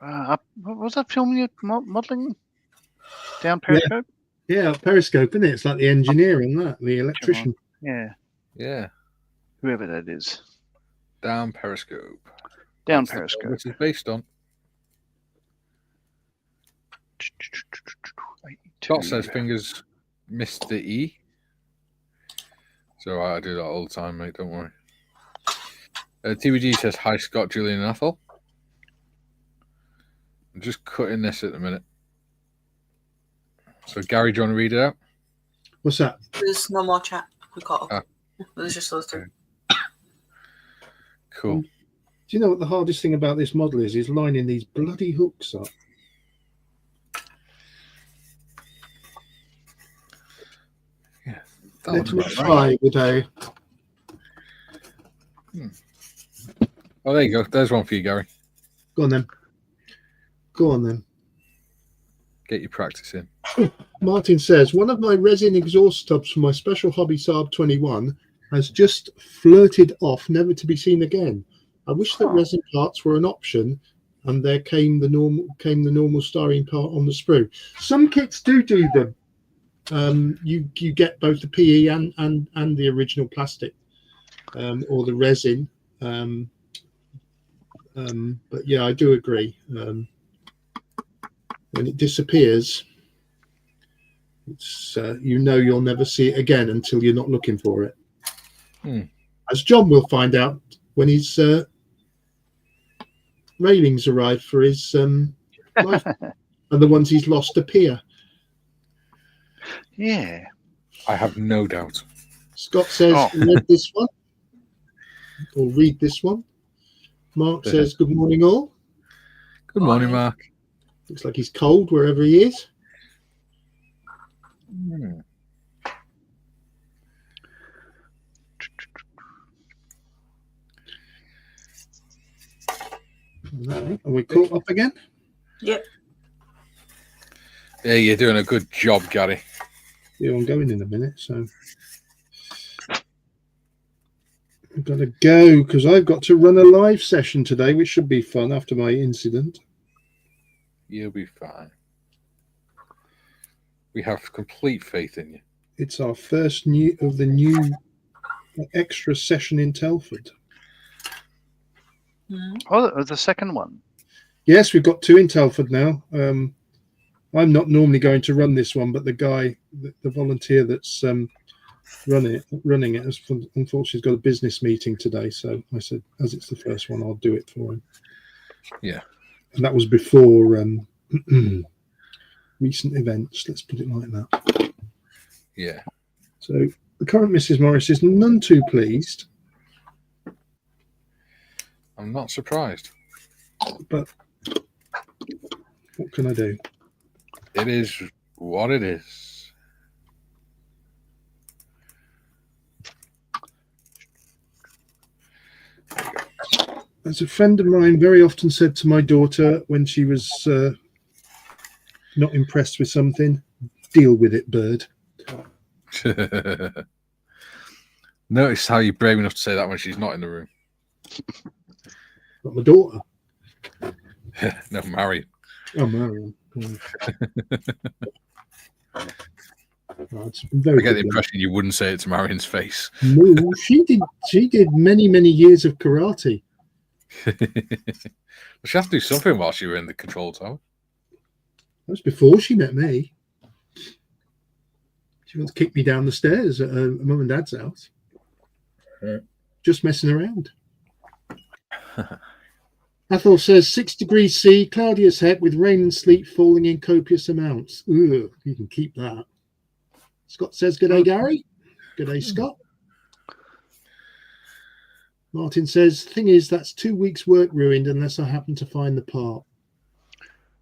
What was that film you're modelling? Down Periscope? Yeah, Periscope, isn't it? It's like the engineer in that, the electrician. Yeah. Yeah. Whoever that is. Down Periscope. Down That's Periscope. This is based on. Scott says fingers missed the E. So I do that all the time, mate. Don't worry. TBG says, hi, Scott, Julian, and Athol. I'm just cutting this at the minute. So, Gary, do you want to read it out? What's that? There's no more chat. We caught up. There's just those two. Cool. Do you know what the hardest thing about this model is? Is lining these bloody hooks up. Yeah. Let me try with a... Oh, there you go. There's one for you, Gary. Go on then. Go on then. Get your practice in. Martin says, one of my resin exhaust tubs for my special hobby Saab 21 has just flirted off, never to be seen again. I wish that resin parts were an option, and there came the normal styrene part on the sprue. Some kits do them. You get both the PE and the original plastic, or the resin. But yeah, I do agree. When it disappears, it's you'll never see it again until you're not looking for it. As John will find out when his railings arrive for his life, and the ones he's lost appear. Yeah, I have no doubt. Scott says, read this one, or read this one. Mark says, good morning all. Good morning, Mark. Looks like he's cold wherever he is. Are we caught up again? Yep. Yeah, you're doing a good job, Gary. Yeah, I'm going in a minute, so I've got to go because I've got to run a live session today, which should be fun after my incident. You'll be fine. We have complete faith in you. It's our first new extra session in Telford. Oh, the second one. Yes, we've got 2 in Telford now. I'm not normally going to run this one, but the guy, the volunteer that's running it, has unfortunately got a business meeting today. So I said, as it's the first one, I'll do it for him. Yeah. And that was before recent events, let's put it like that. Yeah. So the current Mrs. Morris is none too pleased. I'm not surprised. But what can I do? It is what it is. As a friend of mine very often said to my daughter when she was not impressed with something, deal with it, bird. Notice how you're brave enough to say that when she's not in the room. Not my daughter. No, Marion. Oh, Marion. It's I very get the good. impression you wouldn't say it to Marion's face. No, she did many years of karate. She has to do something while she were in the control tower. That was before she met me. She wants to kick me down the stairs at mum and dad's house. Just messing around. Athol says 6 degrees C, cloudy as heck, with rain and sleet falling in copious amounts. Ugh, you can keep that. Scott says, good day, Gary. Good day, Scott. Martin says, thing is, that's 2 weeks' work ruined unless I happen to find the part.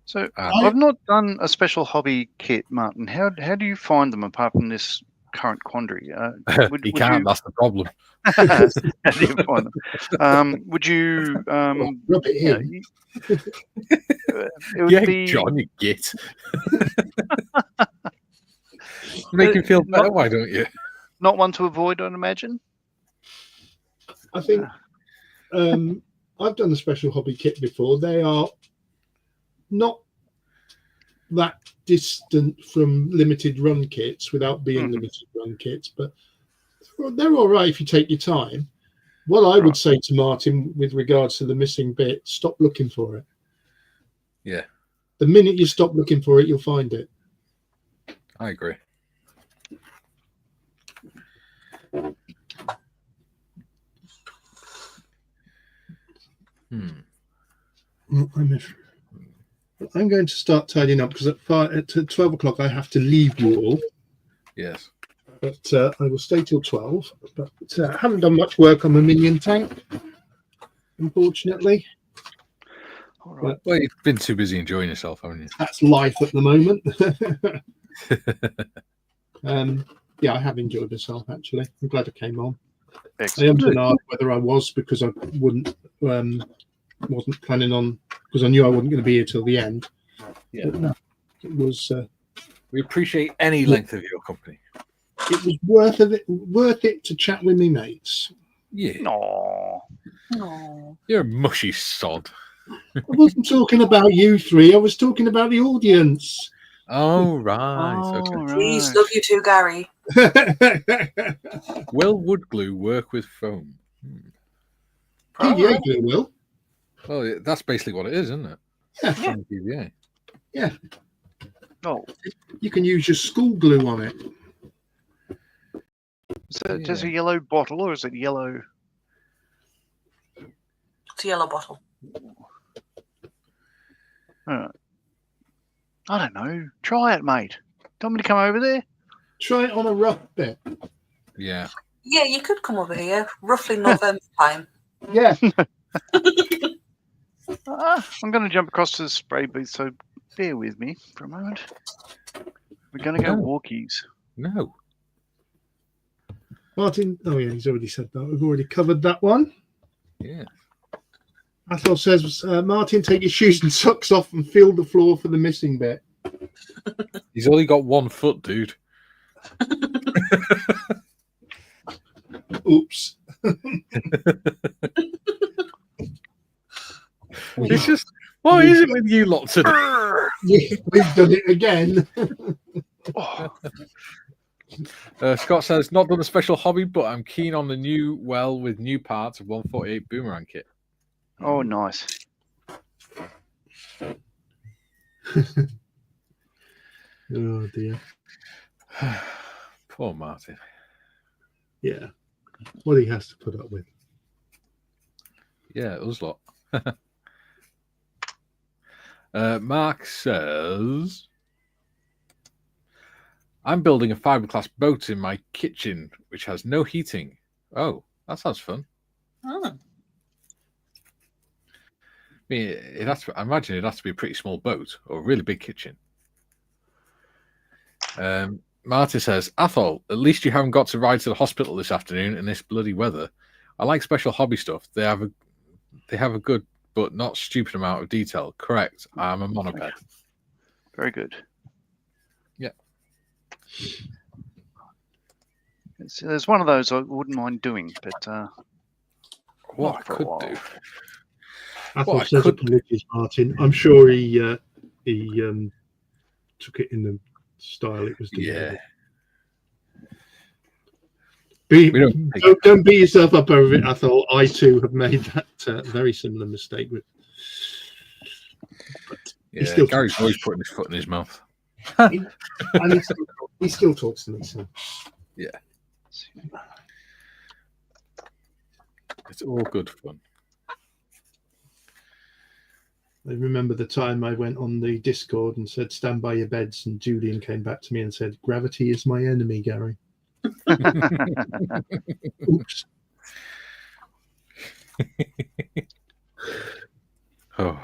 So I've not done a special hobby kit, Martin. How do you find them apart from this current quandary? You can't. That's the problem. How do you find them? Would you? Rub it in. It would be John, you git. Make him feel better, why don't you? Not one to avoid, I'd imagine. I think I've done a special hobby kit before. They are not that distant from limited run kits without being limited run kits, but they're all right if you take your time. What I would say to Martin with regards to the missing bit, stop looking for it. Yeah. The minute you stop looking for it, you'll find it. I agree. I'm going to start tidying up because at 12 o'clock I have to leave you all. Yes. But I will stay till 12. But I haven't done much work on the minion tank, unfortunately. All right. Well, you've been too busy enjoying yourself, haven't you? That's life at the moment. Yeah, I have enjoyed myself, actually. I'm glad I came on. Excellent. I am denied whether I was because I wasn't planning on, because I knew I wasn't going to be here till the end. Yeah. But no, was We appreciate any length of your company. it was worth it to chat with me mates. Yeah. No. No. You're a mushy sod. I wasn't talking about you three. I was talking about the audience. Oh, right. Oh, Okay. Please, right. love you too, Gary. Will wood glue work with foam? PVA glue will. Well, that's basically what it is, isn't it? Yeah. Foam PVA. Yeah. Oh, You can use your school glue on it. is that just a Yeah. yellow bottle or is it yellow? It's a yellow bottle. I don't know. Try it, mate. Do you want me to come over there? Try it on a rough bit. Yeah. Yeah, you could come over here, roughly November time. Yeah. I'm going to jump across to the spray booth, so bear with me for a moment. We're going to go No. walkies. No. Martin. Oh yeah, he's already said that. We've already covered that one. Yeah. Athol says, Martin, take your shoes and socks off and feel the floor for the missing bit. He's only got 1 foot, dude. Oops. It's just, what is it with you lot today? Yeah, we've done it again. Scott says, not done a special hobby, but I'm keen on the new well with new parts of 148 boomerang kit. Oh, nice. Oh dear. Poor Martin. Yeah. What he has to put up with. Yeah, us lot. Mark says, I'm building a fiberglass boat in my kitchen, which has no heating. Oh, that sounds fun. Oh. I mean, I imagine it has to be a pretty small boat or a really big kitchen. Martin says, Athol, at least you haven't got to ride to the hospital this afternoon in this bloody weather. I like special hobby stuff. They have a good but not stupid amount of detail. Correct. I'm a monoped. Very good. Yeah. There's one of those I wouldn't mind doing, but What I not for a could while. do. Athol What I says could- apologies, Martin. I'm sure he took it in the style it was delivered. Yeah. Don't beat yourself up over it, Athol. I too have made that very similar mistake with. Yeah, still Gary's always putting his foot in his mouth. And he still talks to me. So Yeah. It's all good fun. I remember the time I went on the Discord and said, "Stand by your beds," and Julian came back to me and said, "Gravity is my enemy, Gary." Oops. Oh,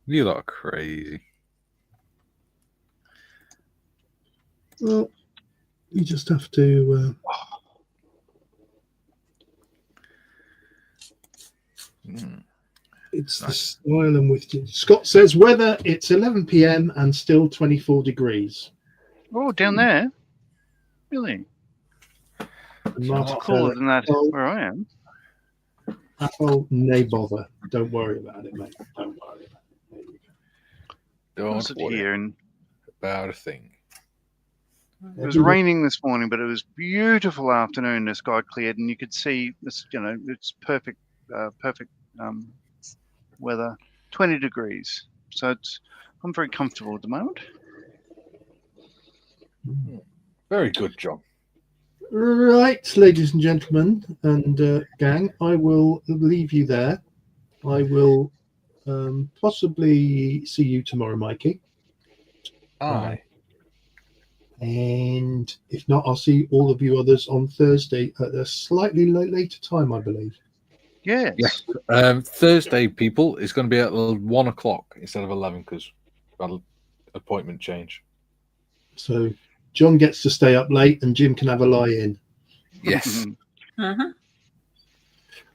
you lot are crazy. Well, you just have to. It's the style and with Scott says weather. It's 11 p.m. and still 24 degrees. Oh, down there? Really? And Martin Cooler than that well, where I am. Apple, nay bother. Don't worry about it, mate. Don't worry about it. There you go. What's Don't it worry here? And about a thing. it was raining this morning, but it was beautiful afternoon. The sky cleared, and you could see this. You know, it's perfect, weather. 20 degrees, so I'm very comfortable at the moment. Very good, John. Right, ladies and gentlemen and gang, I will leave you there. I will possibly see you tomorrow, Mikey. Aye. And if not, I'll see all of you others on Thursday at a slightly later time, I believe. Yes. Yes. Thursday, people, is going to be at 1 o'clock instead of 11 because we've had an appointment change. So John gets to stay up late and Jim can have a lie-in. Yes.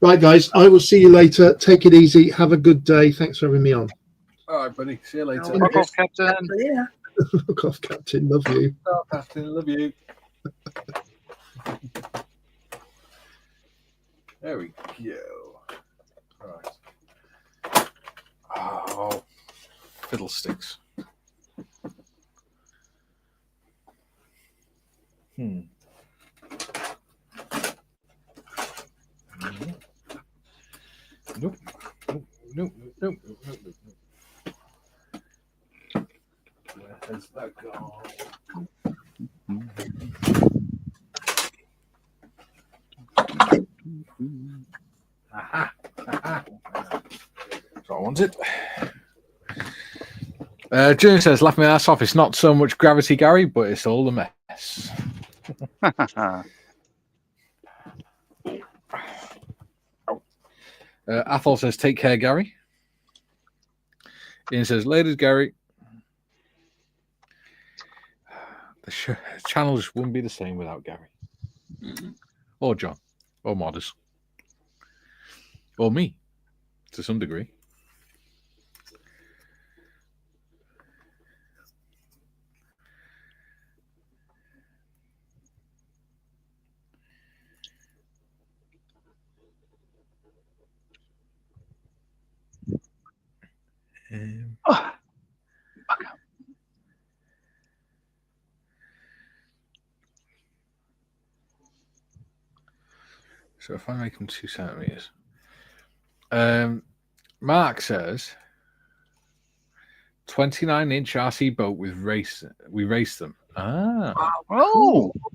Right, guys, I will see you later. Take it easy. Have a good day. Thanks for having me on. All right, buddy. See you later. Fuck off, Captain. Yeah. Look off, Captain. Love you. Oh, Captain, love you. There we go. Right. Oh, fiddlesticks. Nope. Nope. Nope. Nope. Where has that gone? Aha. Aha. That's what I wanted. June says, laugh my ass off. It's not so much gravity, Gary, but it's all a mess. Athol says, take care, Gary. Ian says, ladies, Gary. The channel just wouldn't be the same without Gary. Or John. Or Modders. Or me, to some degree. So if I make them 2 centimeters. Mark says 29-inch RC boat with race. We raced them. Ah. Oh. I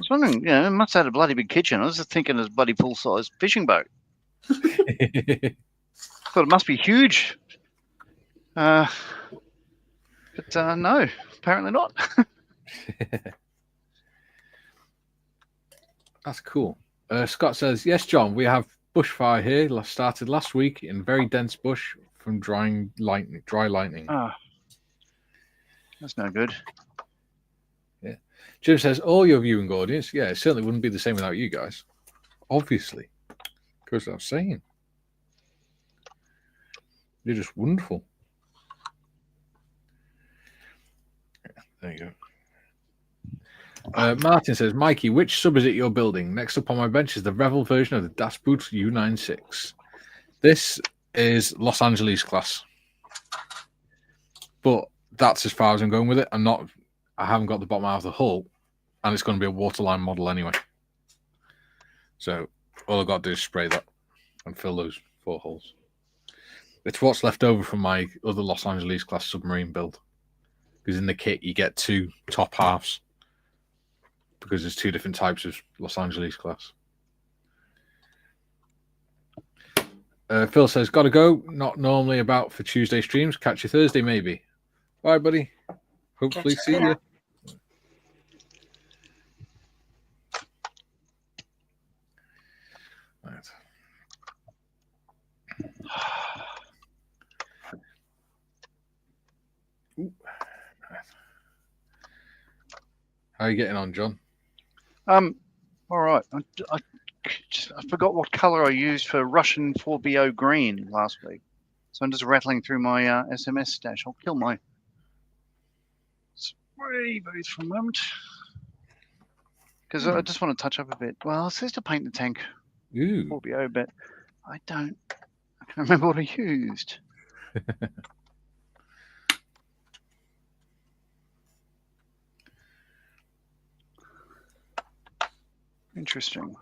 was wondering, it must have had a bloody big kitchen. I was just thinking it's a bloody full-size fishing boat. Thought it must be huge. But no, apparently not. That's cool. Scott says, yes, John, we have bushfire here. Started last week in very dense bush from dry lightning. Oh, that's no good. Yeah. Jim says, all your viewing audience, yeah, it certainly wouldn't be the same without you guys. Obviously. Because I'm saying. You're just wonderful. Yeah, there you go. Martin says, Mikey, which sub is it you're building? Next up on my bench is the Revel version of the Das Boot U96. This is Los Angeles class. But that's as far as I'm going with it. I haven't got the bottom out of the hull, and it's going to be a waterline model anyway. So all I've got to do is spray that and fill those 4 holes. It's what's left over from my other Los Angeles class submarine build. Because in the kit, you get 2 top halves. Because there's 2 different types of Los Angeles class. Phil says, gotta go. Not normally about for Tuesday streams. Catch you Thursday, maybe. Bye, buddy. Hopefully see you. Right. How are you getting on, John? All right. I forgot what color I used for Russian 4BO green last week. So I'm just rattling through my SMS stash. I'll kill my spray booth for a moment. Because I just want to touch up a bit. Well, it says to paint the tank 4BO, but I can't remember what I used. Interesting.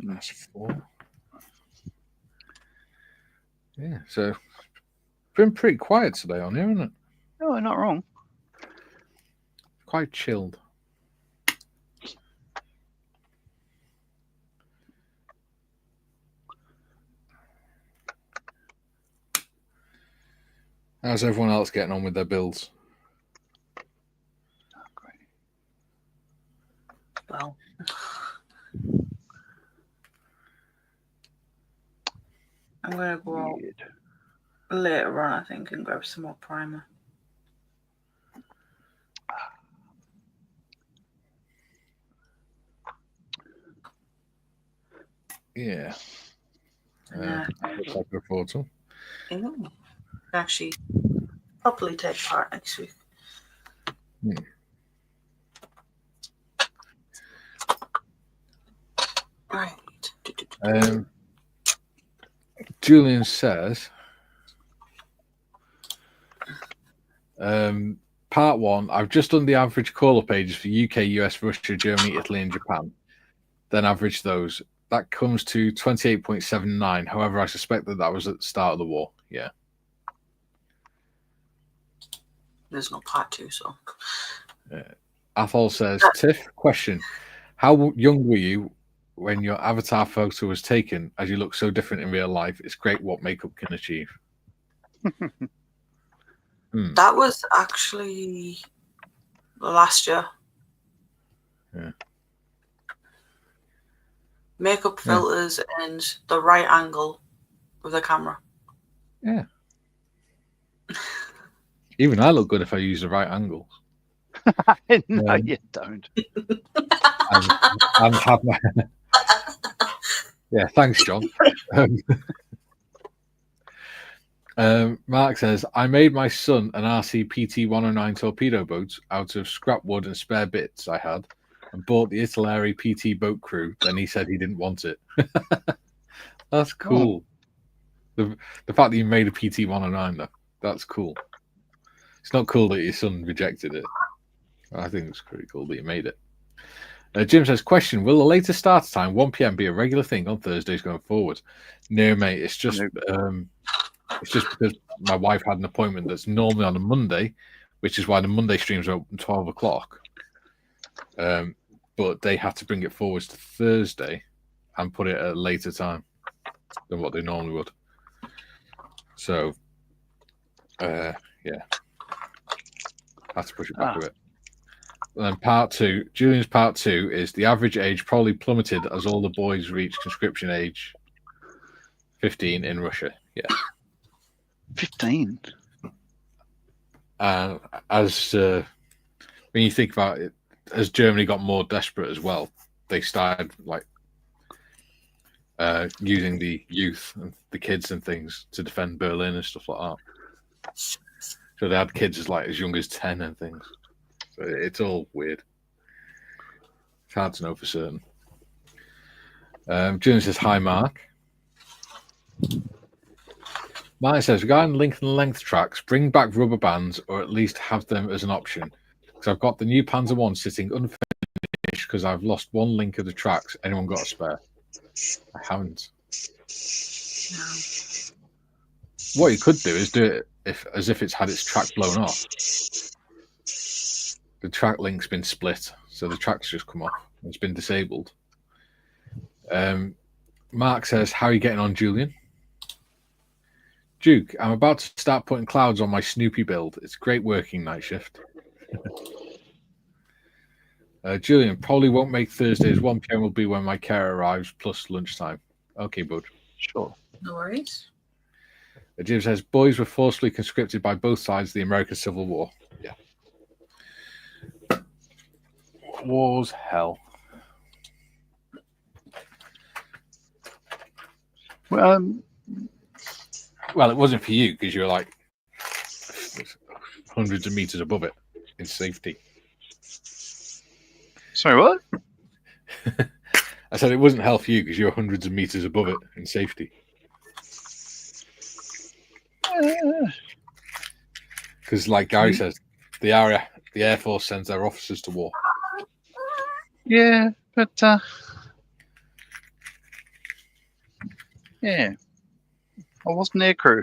That's 4. Yeah, so been pretty quiet today on here, isn't it? No, not wrong. Quite chilled. How's everyone else getting on with their builds? Oh, great. Well, I'm gonna go out. Weird. later on, I think, and grab some more primer. Yeah. And Looks like a photo. actually properly take part next week. Right. Julian says, part 1, I've just done the average caller pages for UK, US, Russia, Germany, Italy, and Japan. Then average those. That comes to 28.79. However, I suspect that was at the start of the war. Yeah. There's no part 2, so. Athol says, Tiff, question. How young were you when your avatar photo was taken, as you look so different in real life? It's great what makeup can achieve. That was actually last year. Yeah. Makeup filters and the right angle of the camera. Yeah. Even I look good if I use the right angles. No, you don't. And have my... Yeah, thanks, John. Mark says, I made my son an RC PT 109 torpedo boat out of scrap wood and spare bits I had and bought the Italeri PT boat crew. Then he said he didn't want it. That's cool. Oh. The fact that you made a PT 109, though, that's cool. It's not cool that your son rejected it. I think it's pretty cool that you made it. Jim says, question, will the later start time, 1 p.m, be a regular thing on Thursdays going forward? No, mate, it's just because my wife had an appointment that's normally on a Monday, which is why the Monday streams are open 12 o'clock. But they had to bring it forward to Thursday and put it at a later time than what they normally would. So, yeah. Had to push it back a bit. And then part 2, Julian's part 2 is the average age probably plummeted as all the boys reach conscription age 15 in Russia. Yeah. 15? As when you think about it, as Germany got more desperate as well, they started using the youth and the kids and things to defend Berlin and stuff like that. So they had kids as young as 10 and things. So it's all weird. It's hard to know for certain. Julian says, hi, Mark. Martin says, regarding length and length tracks, bring back rubber bands or at least have them as an option. Because I've got the new Panzer 1 sitting unfinished because I've lost one link of the tracks. Anyone got a spare? I haven't. No. What you could do is do it as if it's had its track blown off. The track link's been split, so the track's just come off. It's been disabled. Mark says, how are you getting on, Julian? Duke, I'm about to start putting clouds on my Snoopy build. It's great working night shift. Julian, probably won't make Thursdays. 1 p.m. will be when my care arrives, plus lunchtime. Okay, bud. Sure. No worries. Jim says, boys were forcibly conscripted by both sides of the American Civil War. Yeah. War's hell. Well, it wasn't for you because you're hundreds of meters above it in safety. Sorry, what? I said it wasn't hell for you because you're hundreds of meters above it in safety. Because, like Gary says, the Air Force sends their officers to war. Yeah, but yeah, I wasn't air crew.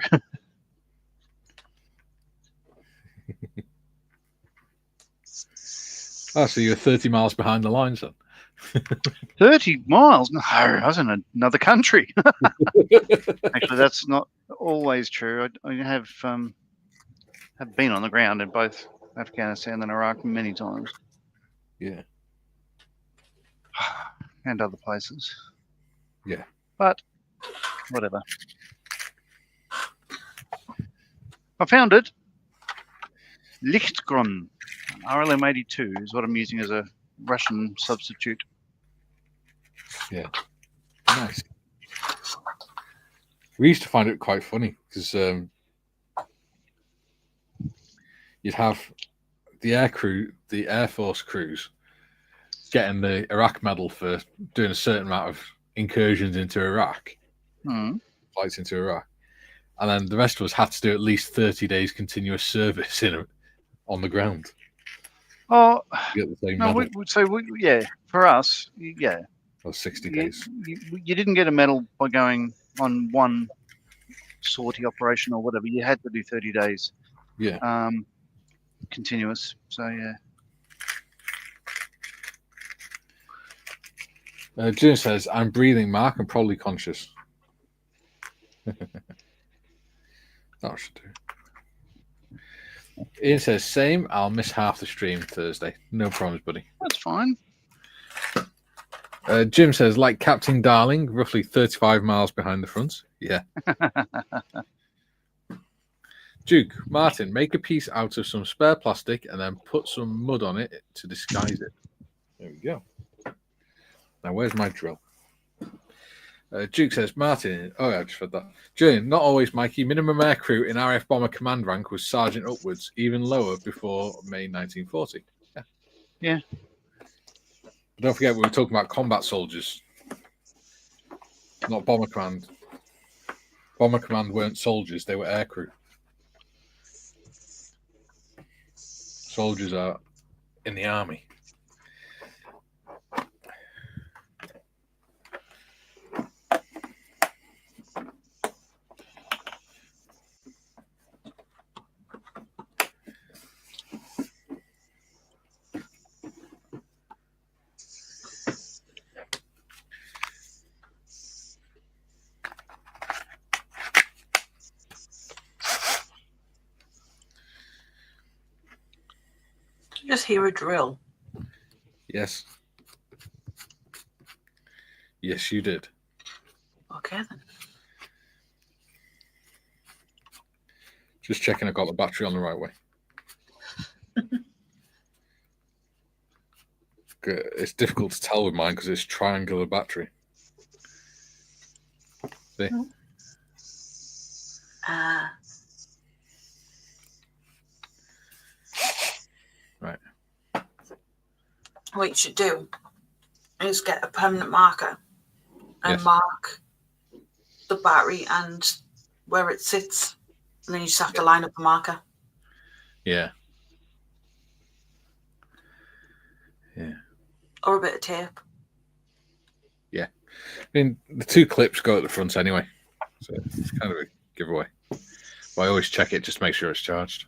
Oh, so you're 30 miles behind the lines then? 30 miles? No, I was in another country. Actually, that's not always true. I have been on the ground in both Afghanistan and Iraq many times. Yeah. And other places. Yeah. But whatever. I found it. Lichtgrün, RLM82 is what I'm using as a Russian substitute. Yeah. Nice. We used to find it quite funny because you'd have the Air Force crews getting the Iraq medal for doing a certain amount of incursions into Iraq, flights into Iraq. And then the rest of us had to do at least 30 days continuous service on the ground. Oh, You get the same no, medal. yeah, for us, yeah. Or 60 days. You didn't get a medal by going on one sortie operation or whatever. You had to do 30 days. Yeah. Continuous. So, yeah. June says, I'm breathing, Mark. I'm probably conscious. That should do. Ian says, same. I'll miss half the stream Thursday. No problems, buddy. That's fine. Jim says, like Captain Darling, roughly 35 miles behind the front. Yeah. Duke, Martin, make a piece out of some spare plastic and then put some mud on it to disguise it. There we go. Now, where's my drill? Duke says, Martin, oh, yeah, I just read that. Jane, not always, Mikey. Minimum air crew in RAF Bomber command rank was sergeant upwards, even lower before May 1940. Yeah. Don't forget, we were talking about combat soldiers, not Bomber Command. Bomber Command weren't soldiers, they were air crew. Soldiers are in the army. Just hear a drill. Yes. Yes, you did. Okay, then. Just checking I got the battery on the right way. It's difficult to tell with mine because it's triangular battery. See? Right. What you should do is get a permanent marker and mark the battery and where it sits, and then you just have to line up a marker. Yeah. Yeah. Or a bit of tape. Yeah. I mean, the two clips go at the front anyway, so it's kind of a giveaway. But I always check it just to make sure it's charged.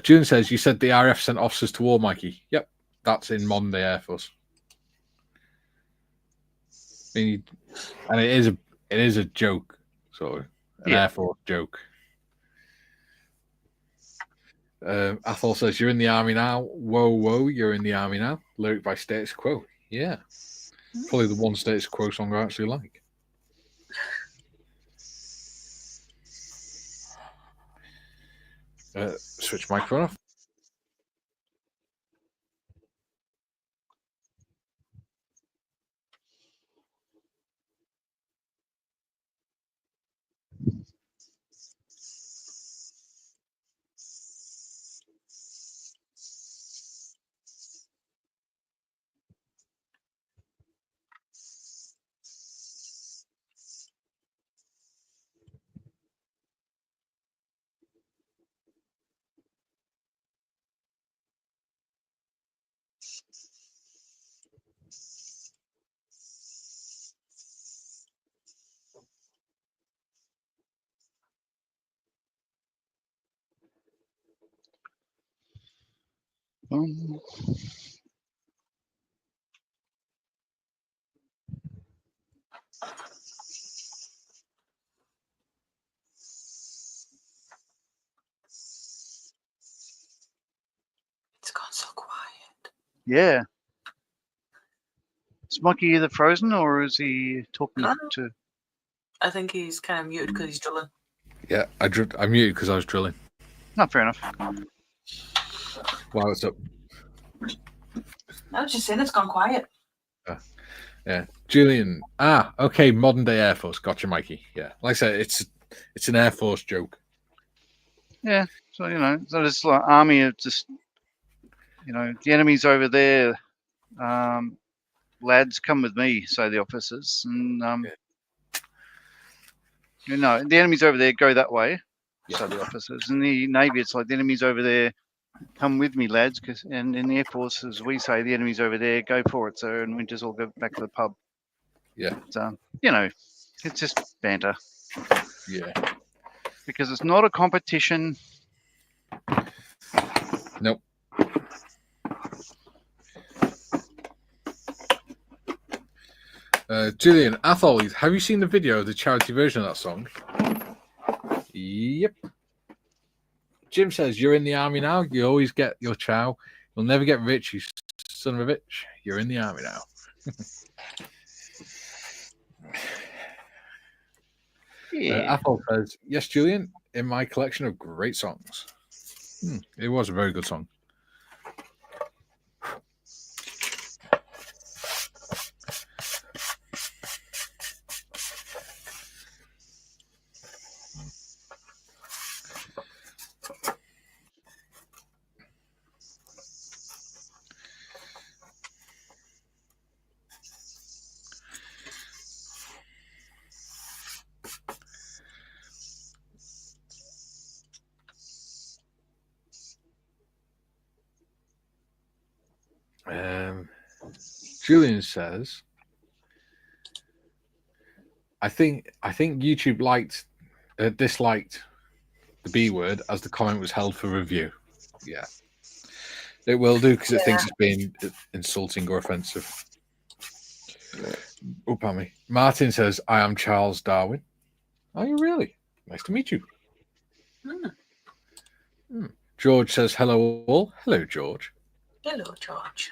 June says, you said the RF sent officers to war, Mikey. Yep, that's in modern day Air Force. I mean, and it is a joke, sort of an Air Force joke. Athol says, you're in the army now. Whoa, whoa, you're in the army now. Lyric by Status Quo. Yeah. Probably the one Status Quo song I actually like. Switch microphone off. It's gone so quiet. Yeah. Is Mikey either frozen or is he talking to? I think he's kind of muted because he's drilling. Yeah, I muted because I was drilling. Not fair enough. Wow, what's up? I was just saying it's gone quiet. Yeah, Julian. Okay, modern day Air Force. Gotcha, Mikey. Yeah, like I said, it's an Air Force joke. Yeah, so so it's like army of just, the enemy's over there. Lads, come with me, say the officers, and the enemy's over there. Go that way, say the officers. In the Navy, it's like the enemy's over there. Come with me, lads. And in the Air Force, as we say, the enemy's over there. Go for it, sir. And we just all go back to the pub. Yeah. So, it's just banter. Yeah. Because it's not a competition. Nope. Julian Athol, have you seen the video of the charity version of that song? Yep. Jim says, you're in the army now. You always get your chow. You'll never get rich, you son of a bitch. You're in the army now. Athol says, yes, Julian, in my collection of great songs. It was a very good song. Julian says, I think YouTube disliked the B word as the comment was held for review. Yeah, it will do because it thinks it's being insulting or offensive. Oh, pardon me. Martin says, I am Charles Darwin. Are you really? Nice to meet you. George says, hello all. Hello, George. Hello, George.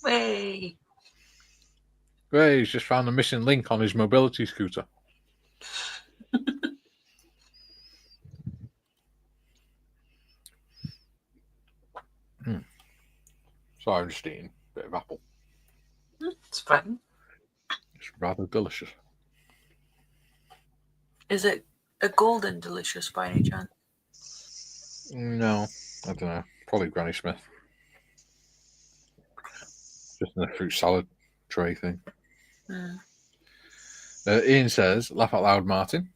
Way. Hey, he's just found a missing link on his mobility scooter. Sorry, I'm just eating a bit of apple. It's fun. It's rather delicious. Is it a golden delicious by any chance? No, I don't know. Probably Granny Smith. Just in a fruit salad tray thing. Ian says, laugh out loud, Martin.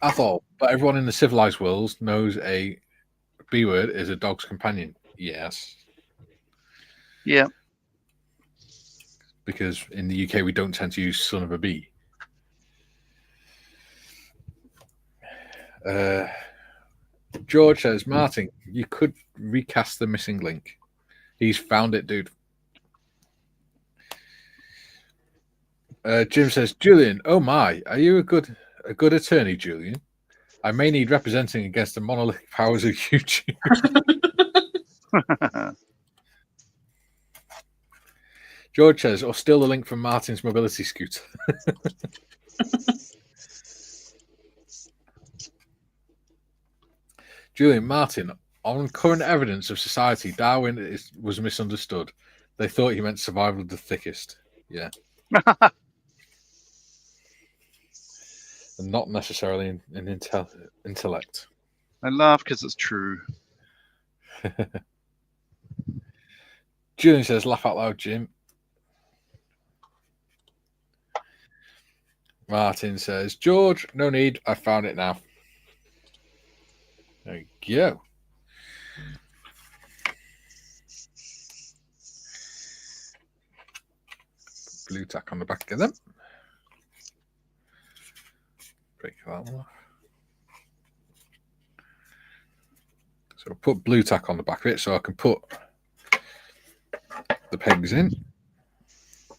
Athol, but everyone in the civilized world knows a B word is a dog's companion. Yes. Yeah. Because in the UK, we don't tend to use son of a bee. George says, Martin, you could recast the missing link. He's found it, dude. Jim says, Julian, oh my, are you a good attorney, Julian? I may need representing against the monolithic powers of YouTube. George says, or steal the link from Martin's mobility scooter. Julian, Martin, on current evidence of society, Darwin was misunderstood. They thought he meant survival of the thickest. Yeah. And not necessarily an intellect. I laugh because it's true. Julian says, laugh out loud, Jim. Martin says, George, no need. I found it now. There you go. Blue tack on the back of them. Break that one off. So I'll put blue tack on the back of it so I can put the pegs in and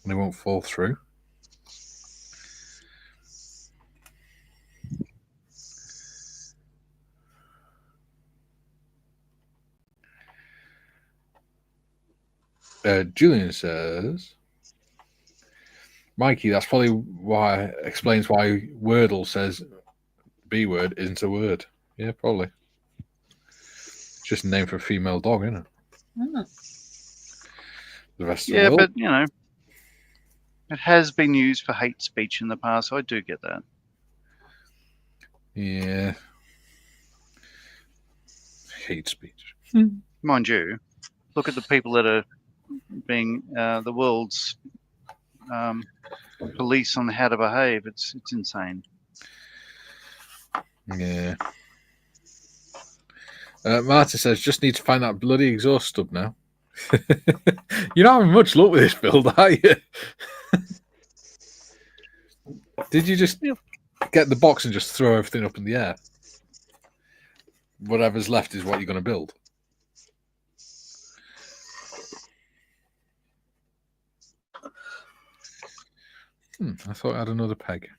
they won't fall through. Julian says, Mikey, that's probably why explains why Wordle says B word isn't a word. Yeah, probably. It's just a name for a female dog, isn't it? The rest of the Yeah, world. but it has been used for hate speech in the past, so I do get that. Yeah. Hate speech. Mind you, look at the people that are being the world's police on how to behave. It's insane. Yeah. Marta says, just need to find that bloody exhaust stub now. You're not having much luck with this build, are you? Did you just get the box and just throw everything up in the air? Whatever's left is what you're going to build. I thought I had another peg.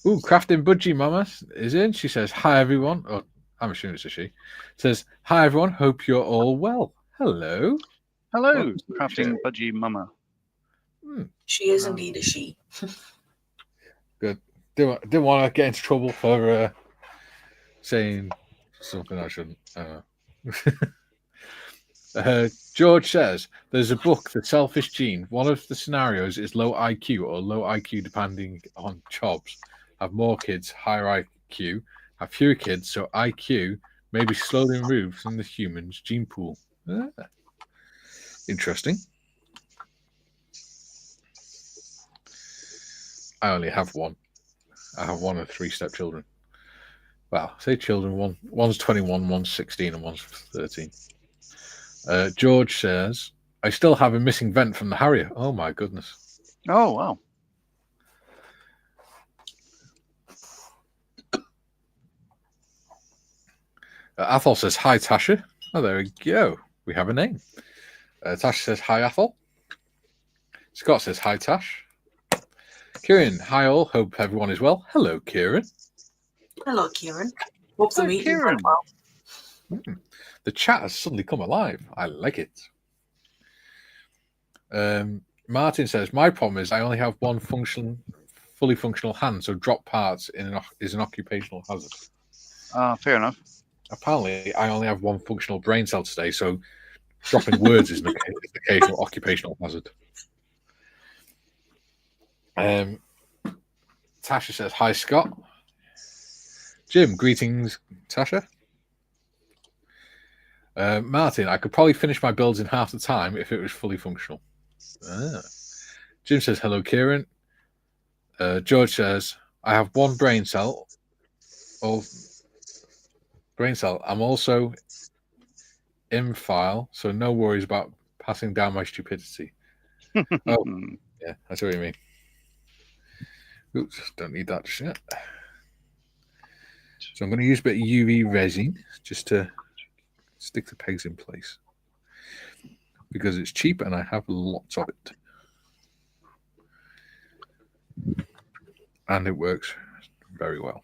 Ooh, Crafting Budgie Mama is in. She says, hi, everyone. Oh, I'm assuming it's a she. Says, hi, everyone. Hope you're all well. Hello. Hello, Crafting Budgie Mama. She is indeed a she. Good. Didn't want to get into trouble for saying something I shouldn't. George says, there's a book, The Selfish Gene. One of the scenarios is low IQ or low IQ depending on jobs. Have more kids, higher IQ. Have fewer kids, so IQ may be slowly removed from the human's gene pool. Interesting. I only have one. I have one of 3 stepchildren. Well, say children. One's 21, one's 16, and one's 13. George says, I still have a missing vent from the Harrier. Oh, my goodness. Oh, wow. Athol says, hi, Tasha. Oh, there we go. We have a name. Tasha says, hi, Athol. Scott says, hi, Tash. Kieran, hi, all. Hope everyone is well. Hello, Kieran. Hello, Kieran. Hope the meeting went well. The chat has suddenly come alive. I like it. Martin says, my problem is I only have one fully functional hand, so drop parts is an occupational hazard. Fair enough. Apparently, I only have one functional brain cell today, so dropping words is an occasional occupational hazard. Tasha says, hi, Scott. Jim, greetings, Tasha. Martin, I could probably finish my builds in half the time if it was fully functional. Jim says, hello, Kieran. George says, I have one brain cell. I'm also in file, so no worries about passing down my stupidity. Oh, yeah, that's what you mean. Oops, don't need that just yet. So I'm going to use a bit of UV resin just to stick the pegs in place because it's cheap and I have lots of it. And it works very well.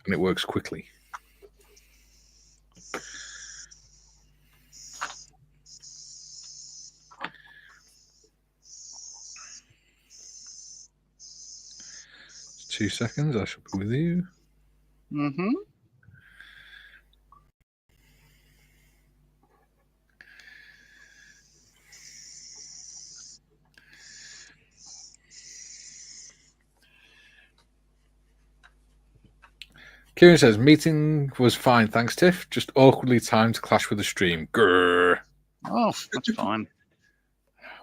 And it works quickly. Just 2 seconds, I shall be with you. Mm-hmm. Kieran says, meeting was fine, thanks, Tiff. Just awkwardly timed to clash with the stream. Grrr. Oh, that's fine.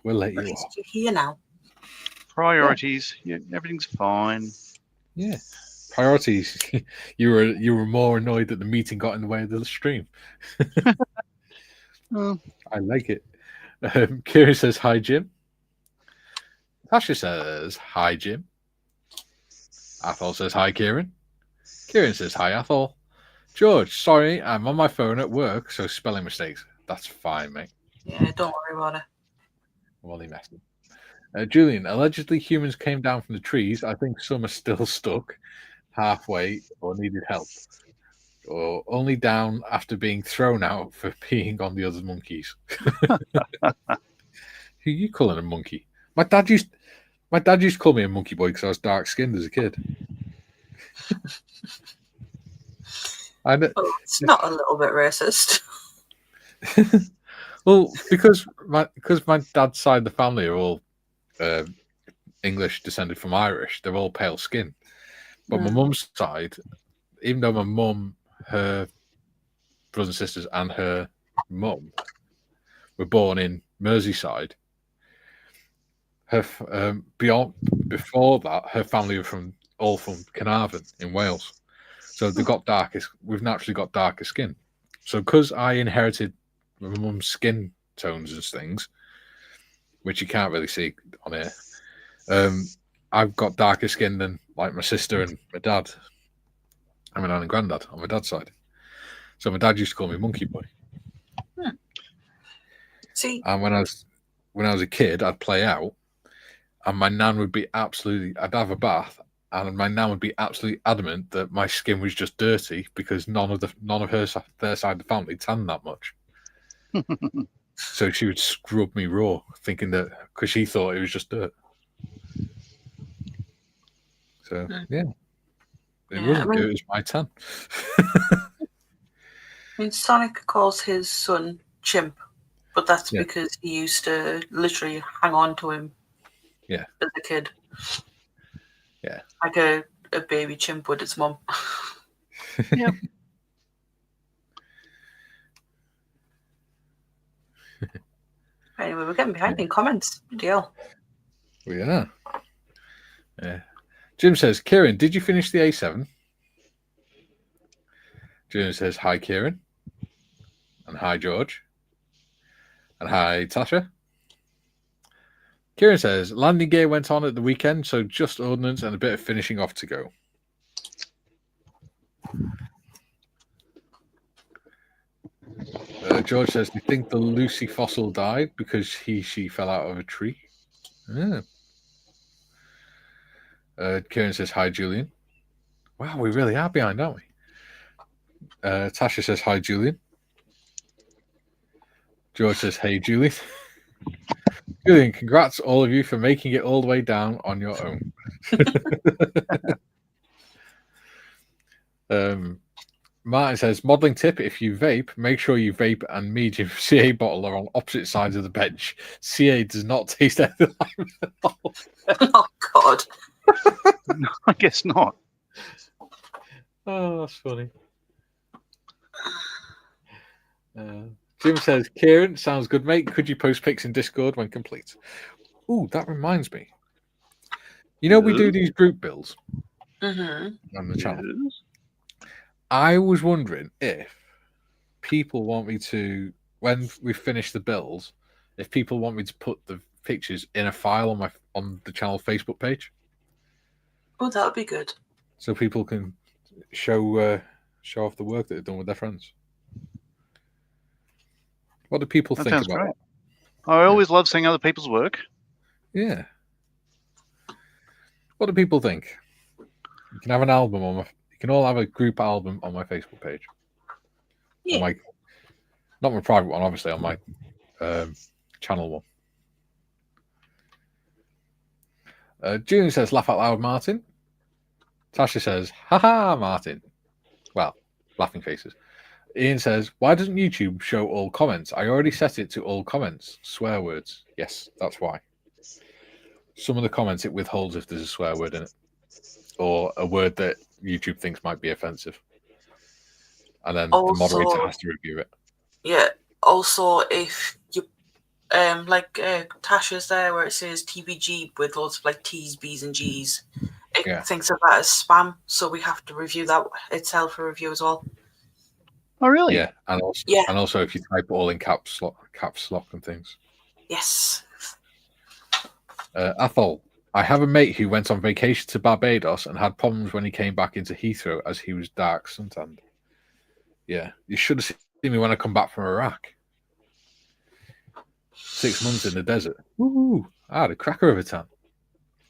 We'll let you At off. least you're here now. Priorities. Yeah, everything's fine. Yeah. Priorities. you were more annoyed that the meeting got in the way of the stream. I like it. Kieran says, hi, Jim. Tasha says, hi, Jim. Athol says, hi, Kieran. Kieran says, hi, Athol. George, sorry, I'm on my phone at work, so spelling mistakes. That's fine, mate. Yeah, don't worry about it. Well, he messed up. Julian, allegedly humans came down from the trees. I think some are still stuck halfway or needed help. or only down after being thrown out for peeing on the other monkeys. Who you calling a monkey? My dad used to call me a monkey boy because I was dark skinned as a kid. Oh, it's not a little bit racist. Well, because my dad's side of the family are all English descended from Irish, they're all pale skin. But my mum's side, even though my mum, her brothers and sisters, and her mum were born in Merseyside, her before that, her family were all from Carnarvon in Wales. So we've naturally got darker skin. So because I inherited my mum's skin tones and things, which you can't really see on here, I've got darker skin than like my sister and my dad, and my nan and granddad on my dad's side. So my dad used to call me Monkey Boy. See, and when I was a kid, I'd play out, and my nan would be I'd have a bath, and my nan would be absolutely adamant that my skin was just dirty because none of their side of the family tanned that much. So she would scrub me raw, thinking that because she thought it was just dirt. So yeah, it wasn't. It was my tan. I mean, Sonic calls his son Chimp, but that's because he used to literally hang on to him. Yeah, as a kid. Yeah, like a baby chimp with its mum. Yep. Anyway, we're getting behind in comments. Good deal. We are. Yeah. Jim says, Kieran, did you finish the A7? Jim says, hi, Kieran. And hi, George. And hi, Tasha. Kieran says, landing gear went on at the weekend, so just ordnance and a bit of finishing off to go. George says, do you think the Lucy fossil died because she fell out of a tree? Yeah. Kieran says, hi, Julian. Wow, we really are behind, aren't we? Tasha says, hi, Julian. George says, hey, Julian. Julian, congrats all of you for making it all the way down on your own. Martin says, modelling tip, if you vape, make sure you vape and medium CA bottle are on opposite sides of the bench. CA does not taste anything like at all. Oh, God. No, I guess not. Oh, that's funny. Jim says, Kieran, sounds good, mate. Could you post pics in Discord when complete? Ooh, that reminds me. You know, we do these group builds on the channel. I was wondering if people want me to, when we finish the builds, if people want me to put the pictures in a file on the channel Facebook page. Oh, that would be good. So people can show off the work that they've done with their friends. What do people think about great. I always love seeing other people's work. Yeah. What do people think? You can have an album you can all have a group album on my Facebook page. Yeah. Not my private one, obviously, on my channel one. June says, laugh out loud, Martin. Tasha says, haha, Martin. Well, laughing faces. Ian says, why doesn't YouTube show all comments? I already set it to all comments. Swear words. Yes, that's why. Some of the comments it withholds if there's a swear word in it, or a word that YouTube thinks might be offensive. And then the moderator has to review it. Yeah. Also, if you Tasha's there where it says TBG with loads of like T's, B's, and G's, it thinks of that as spam, so we have to review that itself for review as well. Oh, really? Yeah, and also if you type all in caps lock and things. Yes. Athol, I have a mate who went on vacation to Barbados and had problems when he came back into Heathrow as he was dark suntanned. Yeah, you should have seen me when I come back from Iraq. 6 months in the desert. Woo! I had a cracker of a tan.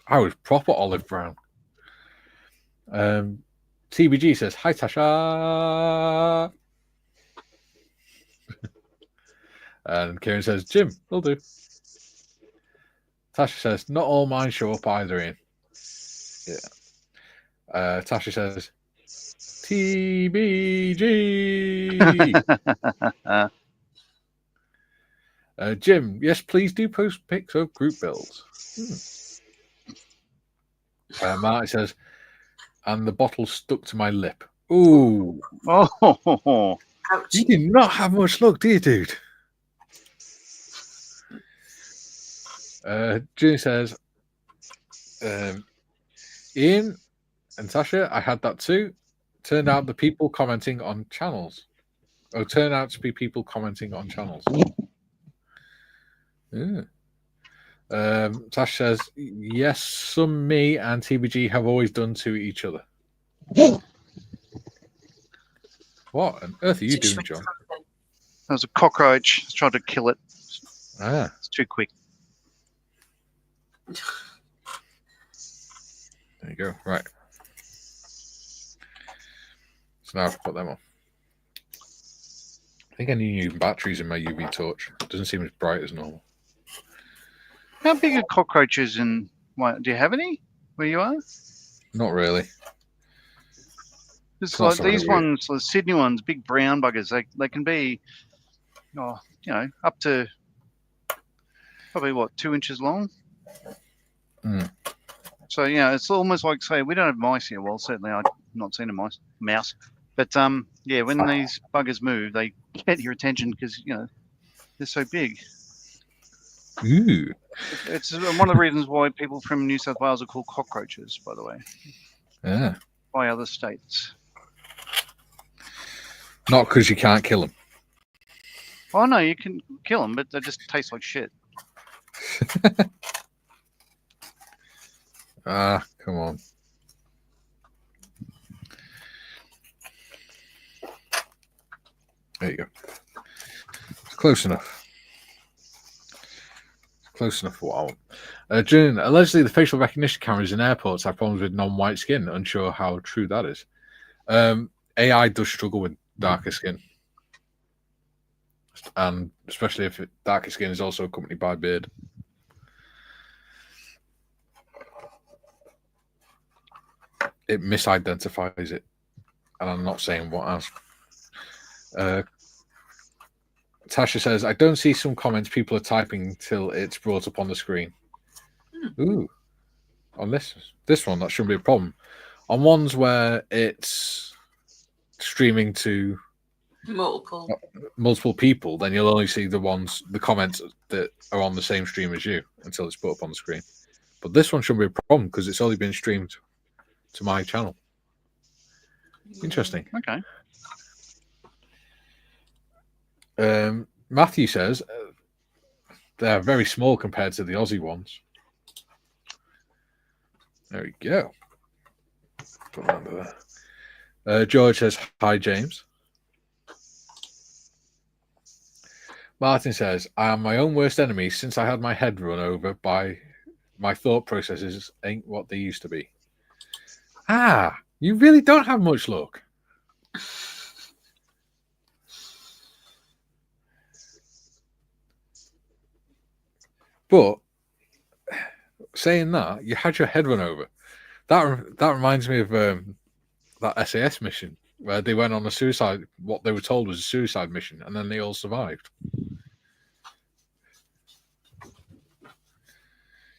I was proper olive brown. TBG says, "Hi, Tasha." And Kieran says, "Jim, will do." Tasha says, "Not all mine show up either, Ian." Yeah. Tasha says, "TBG." Jim, yes, please do post pics of group builds. Marty says, "And the bottle stuck to my lip." Ooh. Oh, Ouch. You did not have much luck, do you, dude? June says, "Ian and Tasha, I had that too. Turned out the people commenting on channels. Oh, turned out to be people commenting on channels." Yeah. Tasha says, "Yes, some me and TBG have always done to each other." What on earth are you doing, John? there was a cockroach. I was trying to kill it. Ah, It's too quick. there you go. Right. So now I've put them on. I think I need new batteries in my UV torch. It doesn't seem as bright as normal. How big are cockroaches and do you have any where you are? Not really. It's not like something these weird. ones, the Sydney ones, big brown buggers. They can be, up to probably 2 inches long. Mm. So it's almost like, say, we don't have mice here. Well, certainly I've not seen a mouse, but when these buggers move, they get your attention because they're so big. Ooh. It's one of the reasons why people from New South Wales are called cockroaches, by the way, Yeah. by other states. Not because you can't kill them. Oh no, you can kill them, but they just taste like shit. Ah, come on. There you go. It's close enough. Close enough for what I want. June, allegedly the facial recognition cameras in airports have problems with non-white skin. Unsure how true that is. AI does struggle with darker skin. And especially if darker skin is also accompanied by beard. It misidentifies it. And I'm not saying what as. Tasha says, "I don't see some comments people are typing till it's brought up on the screen." Ooh. On this one, that shouldn't be a problem. On ones where it's streaming to multiple people, then you'll only see the comments that are on the same stream as you until it's put up on the screen. But this one shouldn't be a problem because it's only been streamed to my channel. Interesting. Okay. Matthew says they're very small compared to the Aussie ones. There we go. Put that under there. George says, "Hi, James." Martin says, "I am my own worst enemy since I had my head run over by my thought processes ain't what they used to be." Ah, you really don't have much luck. But saying that, you had your head run over. That reminds me of that SAS mission where they went on a suicide. What they were told was a suicide mission, and then they all survived.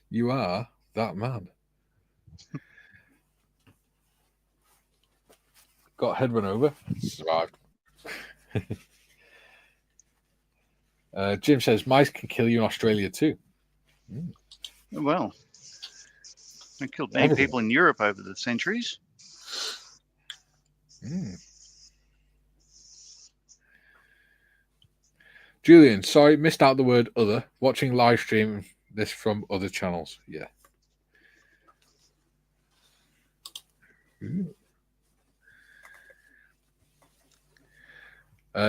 You are that man. Got head run over, survived. Jim says mice can kill you in Australia too. Well, they killed many people in Europe over the centuries. Julian, sorry, missed out the word other. Watching live stream this from other channels. Yeah.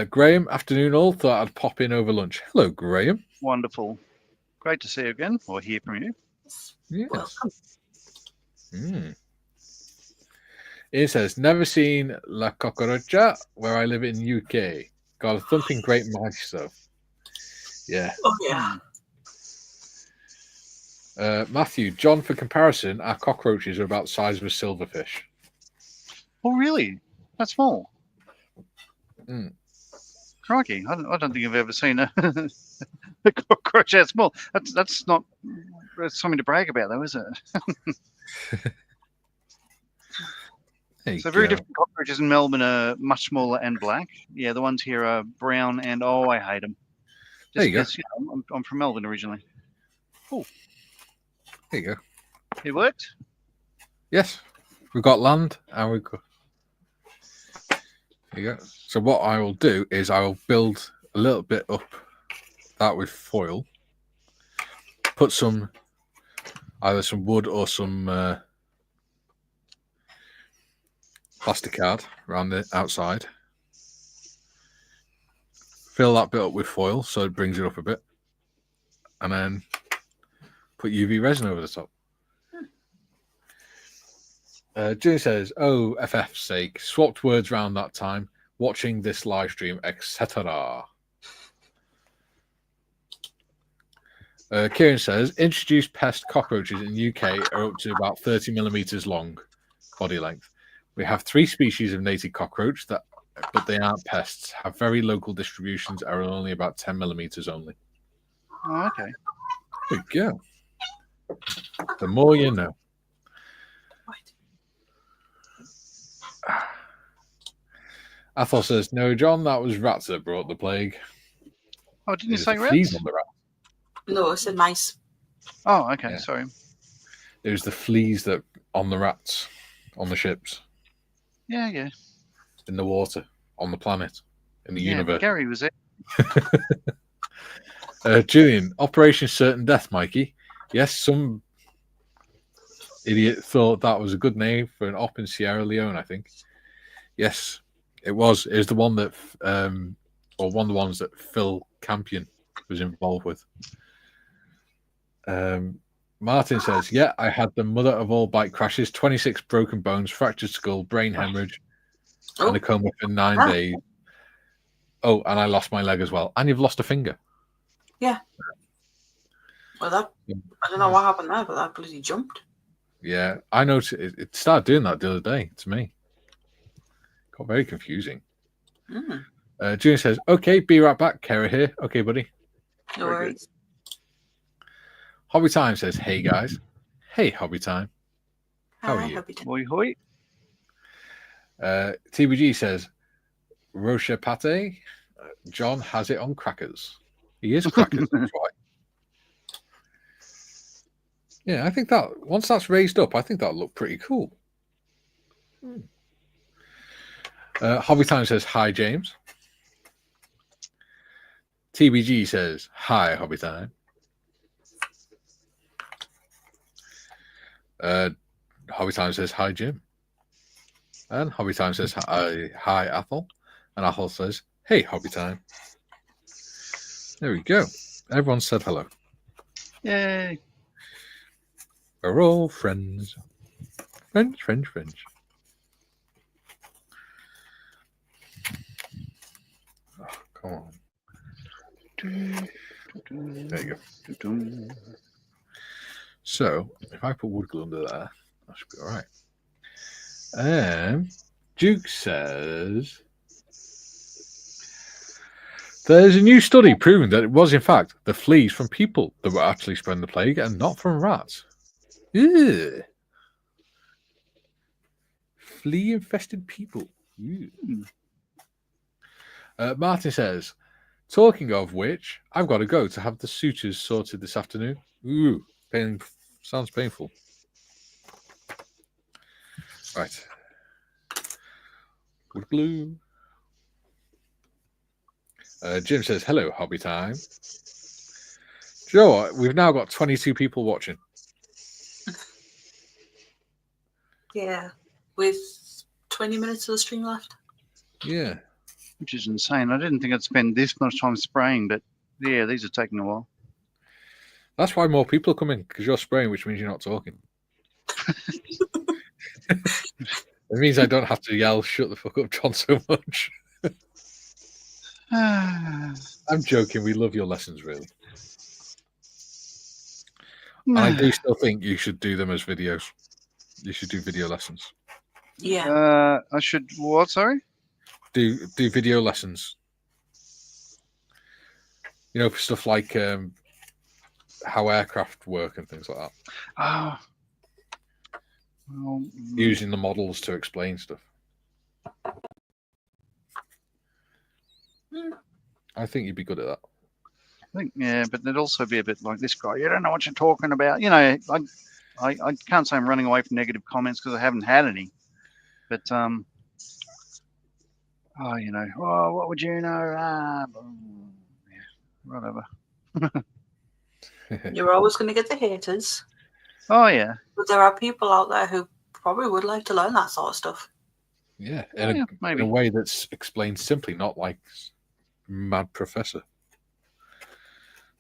Graham, afternoon all. Thought I'd pop in over lunch. Hello, Graham. Wonderful. Great to see you again or hear from you. Yes. Ian It says, never seen La Cucaracha where I live in UK. Got a thumping great macho. Yeah. Oh yeah. Matthew, John, for comparison, our cockroaches are about the size of a silverfish. Oh, really? That's small. Mm. Crikey, I don't think I've ever seen a cockroach that small. That's not something to brag about, though, is it? So very different cockroaches in Melbourne are much smaller and black. Yeah, the ones here are brown and I hate them. There you go. Because, I'm from Melbourne originally. Oh, There you go. it worked. Yes, we've got land and we've got. There you go. So what I will do is I will build a little bit up that with foil. Put some either some wood or some plastic card around the outside. Fill that bit up with foil so it brings it up a bit, and then put UV resin over the top. June says, "Oh, FF's sake, swapped words round that time, watching this live stream, etc." Kieran says, "Introduced pest cockroaches in UK are up to about 30 millimeters long body length. We have 3 species of native cockroach but they aren't pests. Have very local distributions, are only about 10 millimeters only." Oh, okay. There you go. The more you know. Athol says, "No, John, that was rats that brought the plague." Oh, didn't you It was say the rats? fleas on the rat. No, I said mice. Oh, okay. Yeah. Sorry. It was the fleas that on the rats, on the ships, Yeah, yeah. in the water, on the planet, in the Yeah, universe. Gary was there. Julian, Operation Certain Death, Mikey. Yes, some idiot thought that was a good name for an op in Sierra Leone, I think. Yes, it was. It was the one that, or one of the ones that Phil Campion was involved with. Martin says, "Yeah, I had the mother of all bike crashes, 26 broken bones, fractured skull, brain hemorrhage, and a coma for 9 days. Oh, and I lost my leg as well. And you've lost a finger." Yeah. Well, I don't know what happened there, but that bloody jumped. Yeah, I noticed it started doing that the other day to me. Got very confusing. Junior says, "Okay, be right back. Kara here. Okay, buddy." No worries. Hobby Time says, "Hey guys." Hey, Hobby Time. How are you? Hoi hoi. TBG says, "Rocha pate. John has it on crackers. He is crackers." That's right. Yeah, I think that once that's raised up, I think that'll look pretty cool. Hobby Time says, "Hi, James." TBG says, "Hi, Hobby Time." Hobby Time says, "Hi, Jim." And Hobby Time says, "Hi, Athol." And Athol says, "Hey, Hobby Time." There we go. Everyone said hello. Yay. We're all friends. Friends. Oh, come on. There you go. So, if I put wood glue under there, that should be all right. Duke says, "There's a new study proving that it was, in fact, the fleas from people that were actually spreading the plague and not from rats." Ew. Flea-infested people. Martin says, "Talking of which, I've got to go to have the sutures sorted this afternoon." Ooh, sounds painful. Right. Wood glue. Jim says, "Hello, Hobby Time." Do you know what? We've now got 22 people watching. Yeah, with 20 minutes of the stream left. Yeah. Which is insane. I didn't think I'd spend this much time spraying, but yeah, these are taking a while. That's why more people are coming, because you're spraying, which means you're not talking. It means I don't have to yell, "Shut the fuck up, John," so much. I'm joking. We love your lessons, really. And I do still think you should do them as videos. You should do video lessons. Yeah. I should what? Sorry. Do video lessons. You know, for stuff like how aircraft work and things like that. Oh. Well, Using the models to explain stuff. I think you'd be good at that. I think, yeah, but there'd also be a bit like this guy. You don't know what you're talking about. You know, I can't say I'm running away from negative comments because I haven't had any. But oh, you know, oh, what would you know? Yeah, whatever. You're always going to get the haters. Oh yeah. But there are people out there who probably would like to learn that sort of stuff. Yeah, Yeah, in maybe. a way that's explained simply, not like mad professor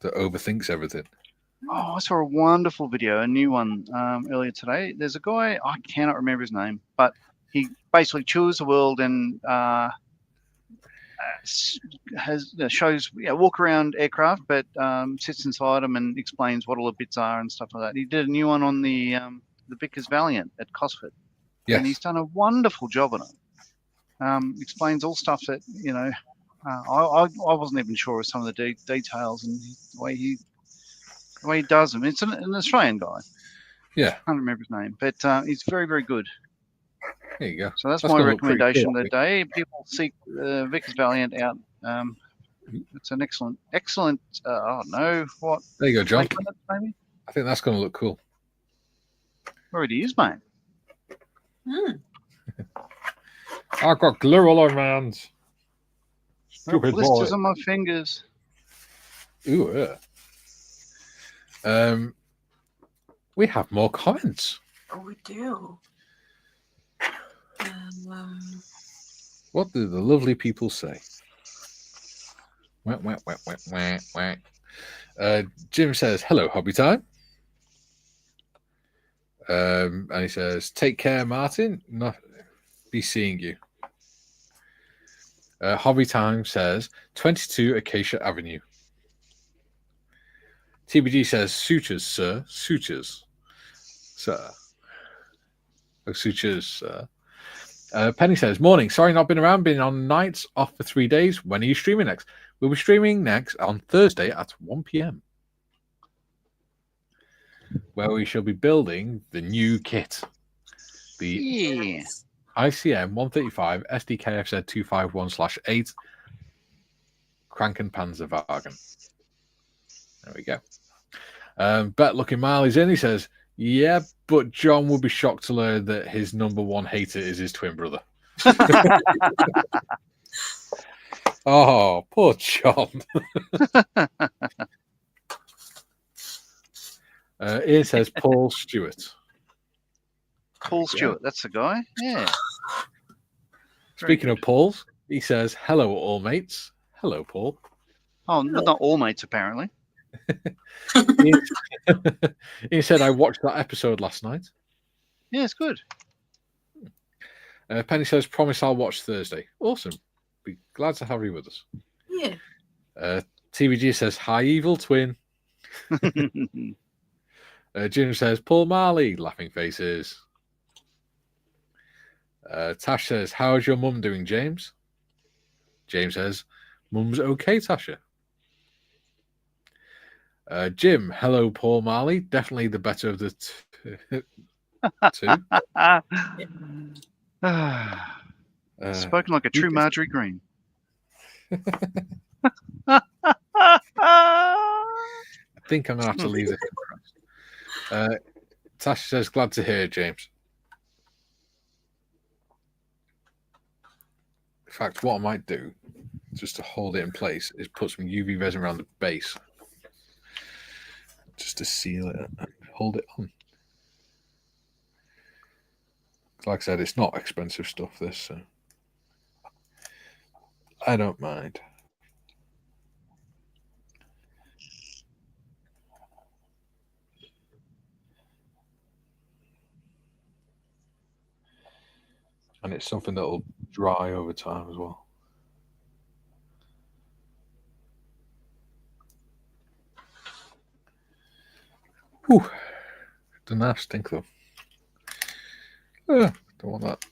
that overthinks everything. Oh, I saw a wonderful video, a new one earlier today. There's a guy, I cannot remember his name, but he basically tours the world and shows walk around aircraft, but sits inside them and explains what all the bits are and stuff like that. He did a new one on the Vickers Valiant at Cosford, Yes. and he's done a wonderful job on it. Explains all stuff that I wasn't even sure of some of the details and the way he does them. It's an Australian guy. Yeah. I can't remember his name, but he's very, very good. There you go. So that's my gonna look pretty recommendation cool, I of the day. People seek Vickers Valiant out. It's an excellent. Oh no, what? There you go, John. Maybe? I think that's going to look cool. Already is, mate. I've got glue all over my hands. Stupid Blisters boy. on my fingers. Ooh, we have more comments. Oh, we do. What do the lovely people say? Wah, wah, wah, wah, wah, wah. Jim says, "Hello, hobby time." And he says, "Take care, Martin. Not be seeing you." Hobby time says, 22 Acacia Avenue. TBG says, "Sutures, sir. Sutures, sir. Oh, sutures, sir." Penny says, "Morning. Sorry, not been around. Been on nights off for 3 days. When are you streaming next?" We'll be streaming next on Thursday at 1 p.m. where we shall be building the new kit. The ICM 135 SDKFZ 251/8 Krankenpanzerwagen. There we go. Bet looking mile is in. He says, "Yeah, but John will be shocked to learn that his number one hater is his twin brother." Oh, poor John. Ian says Paul Stewart. Paul Stewart, that's the guy. Yeah. Speaking of Pauls, he says, "Hello, all mates." Hello, Paul. Oh, not all mates, apparently. He said, "I watched that episode last night." Yeah, it's good. Penny says, "Promise I'll watch Thursday." Awesome. Be glad to have you with us. Yeah. TVG says, "Hi, evil twin." Jim says, "Paul Marley," laughing faces. Tash says, "How's your mum doing, James?" James says, "Mum's okay, Tasha." Jim, "Hello, Paul Marley. Definitely the better of the two." Spoken like a true Marjorie Green. I think I'm going to have to leave this. Tasha says, "Glad to hear, James." In fact, what I might do, just to hold it in place, is put some UV resin around the base, just to seal it and hold it on. Like I said, it's not expensive stuff, this, so I don't mind. And it's something that'll dry over time as well. Whew. Doesn't that stink though? Don't want that.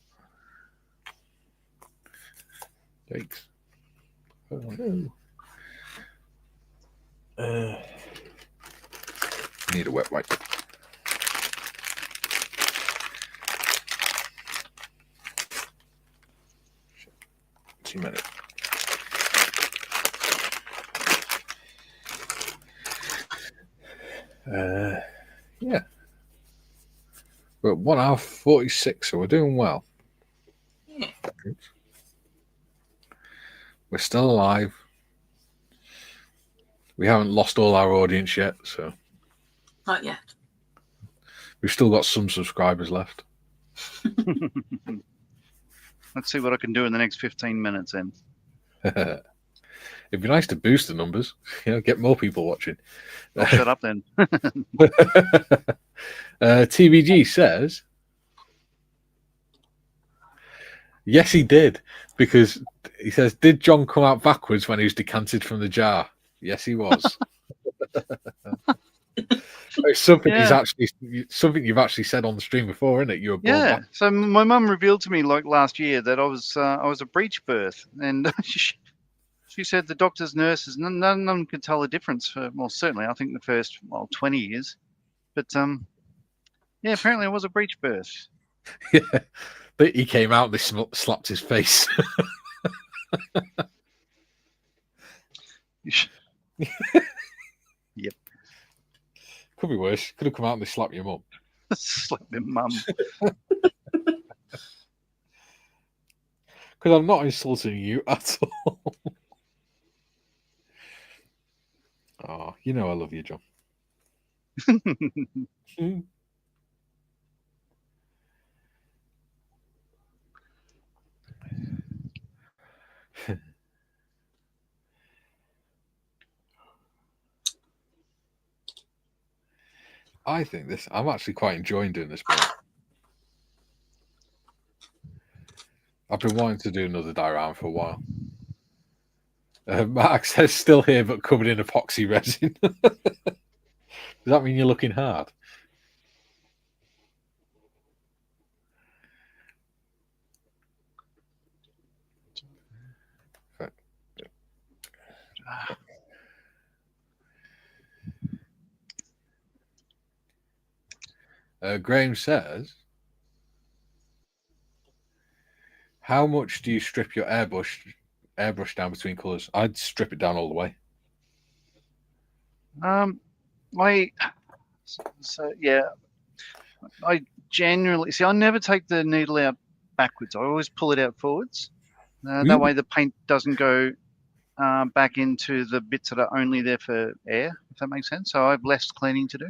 Yikes. Oh no. Need a wet wipe. Too many. Yeah. We're 1 hour 46, so we're doing well. Yeah. We're still alive. We haven't lost all our audience yet, so Not yet. we've still got some subscribers left. Let's see what I can do in the next 15 minutes then. It'd be nice to boost the numbers, get more people watching. I'll shut up then. TVG says, yes, he did, because he says, did John come out backwards when he was decanted from the jar? Yes, he was. It's something something you've actually said on the stream before, isn't it? You were born back. So my mum revealed to me like last year that I was a breech birth, and she said the doctors, nurses, none of them could tell the difference. Well, certainly, I think the first 20 years, but apparently it was a breech birth. Yeah, but he came out, they slapped his face. Yep. Could be worse. Could have come out and they slapped your mum. Slap my mum. Because I'm not insulting you at all. Oh, you know I love you, John. I think I'm actually quite enjoying doing this bit. I've been wanting to do another diorama for a while. Mark says still here but covered in epoxy resin. Does that mean you're looking hard? Graham says, how much do you strip your airbrush down between colours? I'd strip it down all the way. I generally I never take the needle out backwards. I always pull it out forwards. That way the paint doesn't go back into the bits that are only there for air, if that makes sense. So I have less cleaning to do.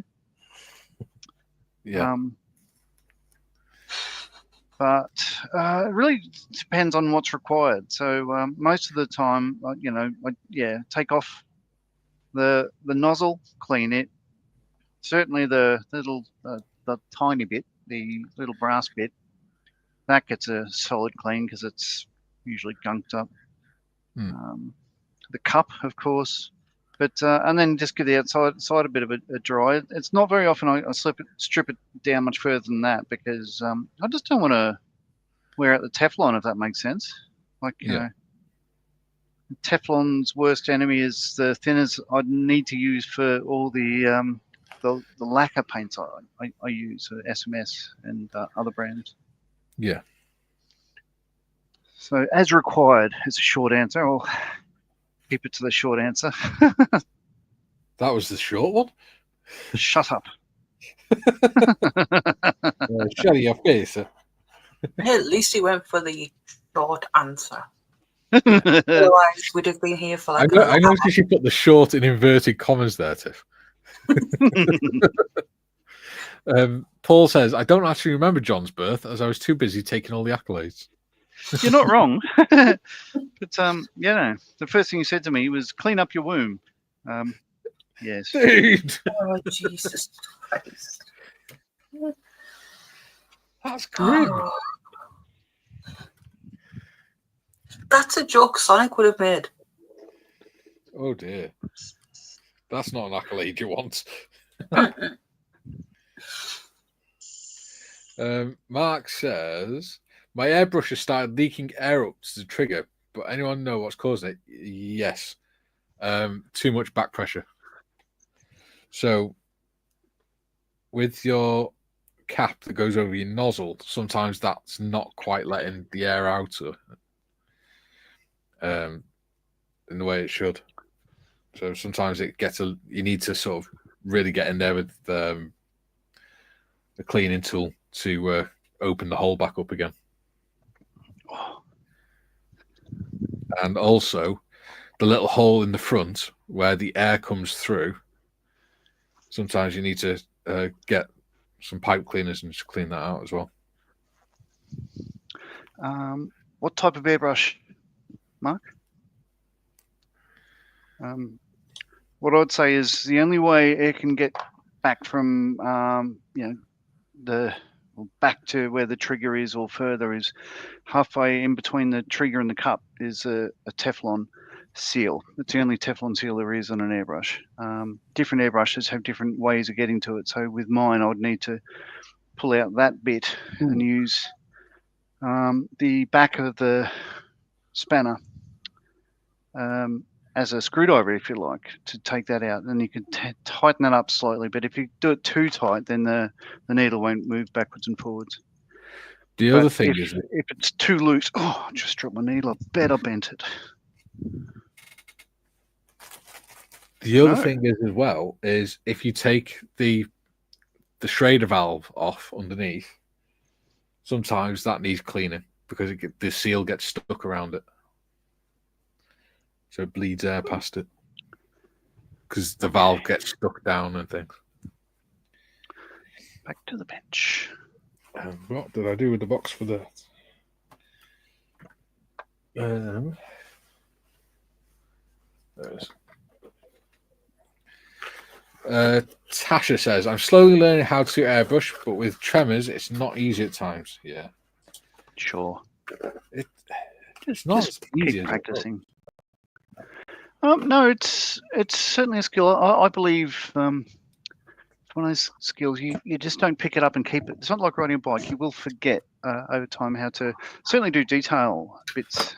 Yeah. But it really depends on what's required. So most of the time, I take off the nozzle, clean it. Certainly the little the tiny bit, the little brass bit, that gets a solid clean because it's usually gunked up. The cup, of course, but and then just give the outside a bit of a dry. It's not very often I strip it down much further than that because I just don't want to wear out the Teflon, if that makes sense. Like you know, Teflon's worst enemy is the thinners I'd need to use for all the lacquer paints I use, SMS and other brands. Yeah. So as required is a short answer. I'll keep it to the short answer. That was the short one? Shut up. Shut your face. At least he went for the short answer. Otherwise, we'd have been here for like I noticed you put the short in inverted commas there, Tiff. Paul says, I don't actually remember John's birth as I was too busy taking all the accolades. You're not wrong. But, the first thing you said to me was clean up your womb. Yes. Dude! Oh, Jesus Christ. That's grim. That's a joke Sonic would have made. Oh dear. That's not an accolade you want. Mark says, my airbrush has started leaking air up to the trigger, but anyone know what's causing it? Yes. Too much back pressure. So with your cap that goes over your nozzle, sometimes that's not quite letting the air out in the way it should. So sometimes it gets you need to sort of really get in there with the cleaning tool to open the hole back up again. And also the little hole in the front where the air comes through. Sometimes you need to get some pipe cleaners and just clean that out as well. What type of airbrush, Mark? What I'd say is the only way air can get back from back to where the trigger is or further is halfway in between the trigger and the cup is a Teflon seal. It's the only Teflon seal there is on an airbrush. Different airbrushes have different ways of getting to it. So with mine, I would need to pull out that bit and use the back of the spanner as a screwdriver, if you like, to take that out. And you can tighten that up slightly. But if you do it too tight, then the needle won't move backwards and forwards. The other thing is, if it's too loose, I just dropped my needle. I bet I bent it. The other thing is as well is if you take the Schrader valve off underneath, sometimes that needs cleaning because the seal gets stuck around it, so it bleeds air past it because the valve gets stuck down and things. Back to the bench. What did I do with the box for that? There it is. Tasha says, I'm slowly learning how to airbrush, but with tremors, it's not easy at times. Yeah. Sure. It's not Just easy. keep practicing. No, it's certainly a skill. I believe it's one of those skills you just don't pick it up and keep it. It's not like riding a bike. You will forget over time how to certainly do detail bits.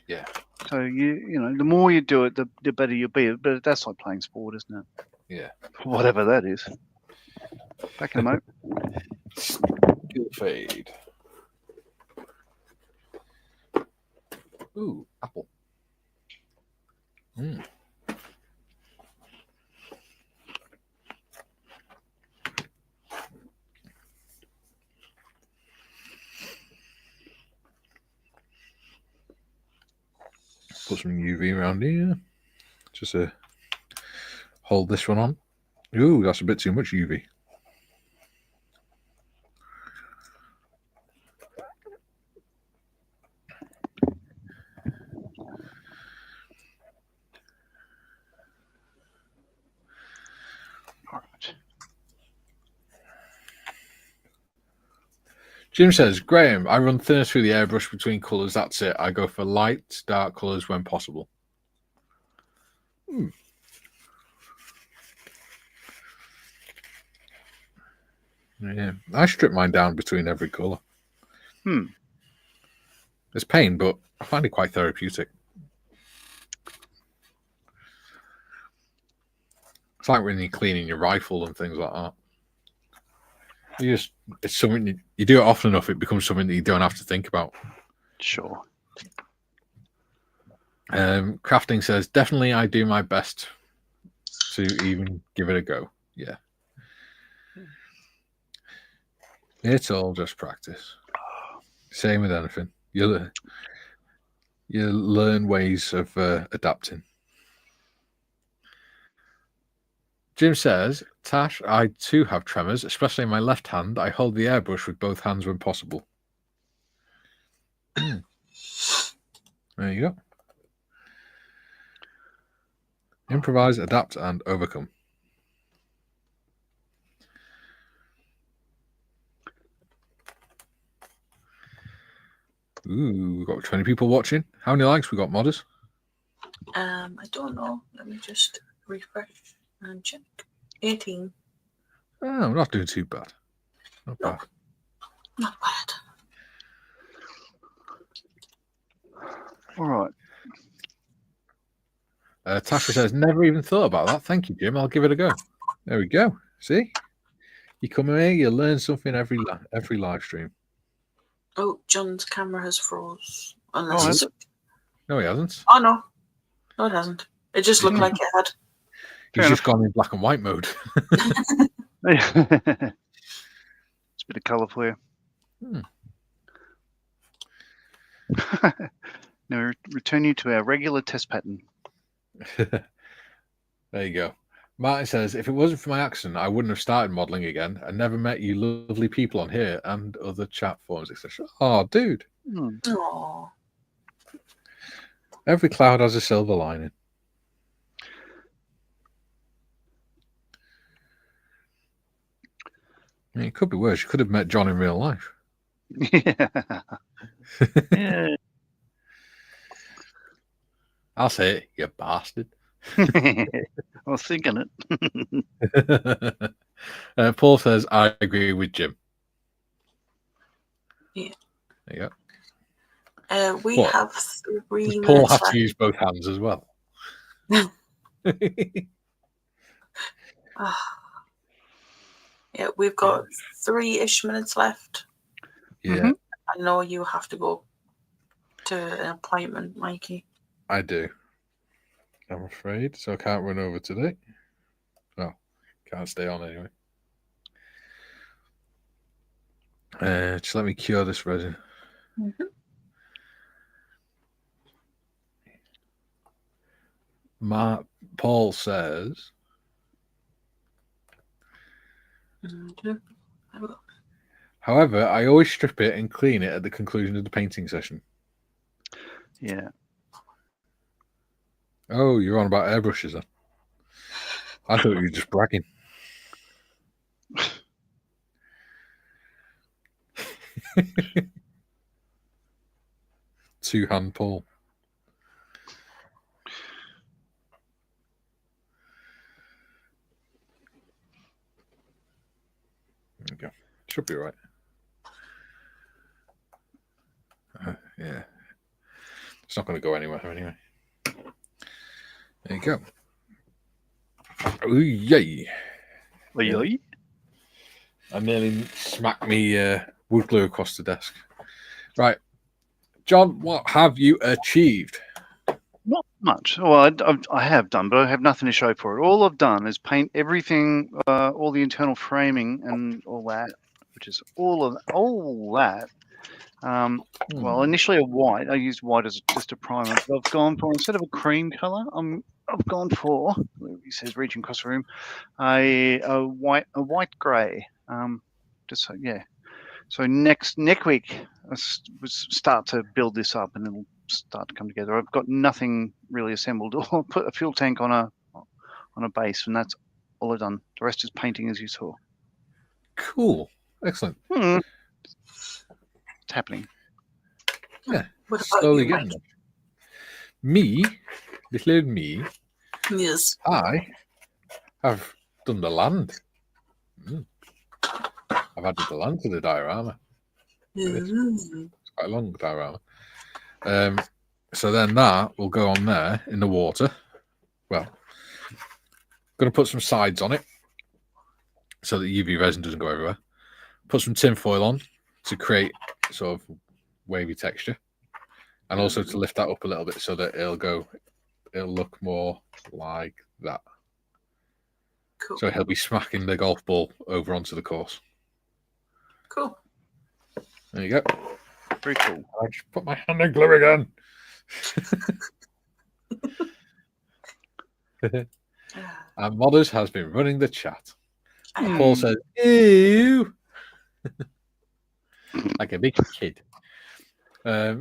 Yeah. So the more you do it, the better you'll be. But that's like playing sport, isn't it? Yeah. Whatever that is. Back in a moment. Skill fade. Ooh, apple. Put some UV around here. Just hold this one on. Ooh, that's a bit too much UV. All right. Jim says, Graham, I run thinner through the airbrush between colours. That's it. I go for light, dark colours when possible. Yeah, I strip mine down between every colour. It's pain, but I find it quite therapeutic. It's like when you're cleaning your rifle and things like that. It's something you do it often enough, it becomes something that you don't have to think about. Sure. Crafting says, definitely I do my best to even give it a go. Yeah. It's all just practice. Same with anything. You learn ways of adapting. Jim says, Tash, I too have tremors, especially in my left hand. I hold the airbrush with both hands when possible. There you go. Improvise, adapt, and overcome. Ooh, we've got 20 people watching. How many likes we got, modders? I don't know. Let me just refresh and check. 18. Oh, we're not doing too bad. Not No. bad. Not bad. All right. Tasha says, never even thought about that. Thank you, Jim. I'll give it a go. There we go. See? You come here, you learn something every live stream. Oh, John's camera has froze. Unless Oh, it's... has No, he hasn't. Oh, no. No, it hasn't. It just looked like it had. He's Fair just gone in black and white mode. It's a bit of colour for you. Now return you to our regular test pattern. There you go. Martin says, if it wasn't for my accent, I wouldn't have started modelling again. I never met you lovely people on here and other chat forums, etc. Oh, dude. Oh. Every cloud has a silver lining. I mean, it could be worse. You could have met John in real life. Yeah. Yeah. I'll say it, you bastard. I was thinking it. Paul says, I agree with Jim. Yeah. There you go. We What? have 3 Does minutes Paul have left. to use both hands as well? Yeah, we've got 3-ish minutes left. Yeah, I know you have to go to an appointment, Mikey. I do. I'm afraid. So I can't run over today. Oh, can't stay on anyway. Just let me cure this resin. Paul says, however, I always strip it and clean it at the conclusion of the painting session. Yeah. Oh, you're on about airbrushes then? I thought you were just bragging. Two-hand Paul. There we go. Should be right. Yeah. It's not going to go anywhere anyway. There you go. Ooh, yay. Oi. I nearly smacked me wood glue across the desk. Right. John, what have you achieved? Not much. Well, I have done, but I have nothing to show for it. All I've done is paint everything, all the internal framing and all that, which is all that. Well, initially a white. I used white as just a primer, but I've gone for, instead of a cream color, I've gone for, he says, reaching across the room, a white grey. Just so, yeah. So next week, I start to build this up, and it'll start to come together. I've got nothing really assembled. I'll put a fuel tank on a base, and that's all I've done. The rest is painting, as you saw. Cool. Excellent. It's happening. Yeah. What about Slowly you, getting Mikey? there. Me, little old me, Yes. I have done the land. I've added the land to the diorama. It's quite a long diorama. So then that will go on there in the water. Well, going to put some sides on it so that UV resin doesn't go everywhere. Put some tin foil on to create sort of wavy texture, and also to lift that up a little bit so that it'll look more like that. Cool. So he'll be smacking the golf ball over onto the course. Cool. There you go. Very cool. I just put my hand in glue again. And Modders has been running the chat. Paul says, ew. Like a big kid.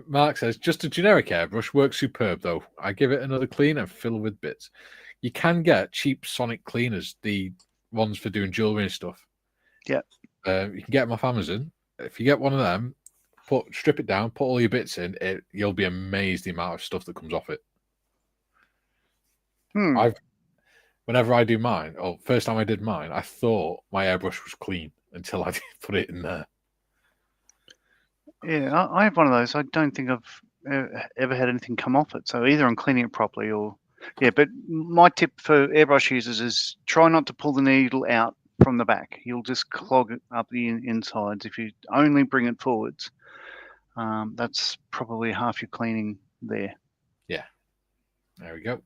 Mark says, just a generic airbrush works superb, though. I give it another clean and fill with bits. You can get cheap sonic cleaners, the ones for doing jewelry and stuff. Yeah. You can get them off Amazon. If you get one of them, strip it down, put all your bits in. You'll be amazed the amount of stuff that comes off it. Whenever I do mine, or first time I did mine, I thought my airbrush was clean until I put it in there. Yeah, I have one of those. I don't think I've ever had anything come off it. So either I'm cleaning it properly or... Yeah, but my tip for airbrush users is try not to pull the needle out from the back. You'll just clog it up the insides. If you only bring it forwards, that's probably half your cleaning there. Yeah, there we go.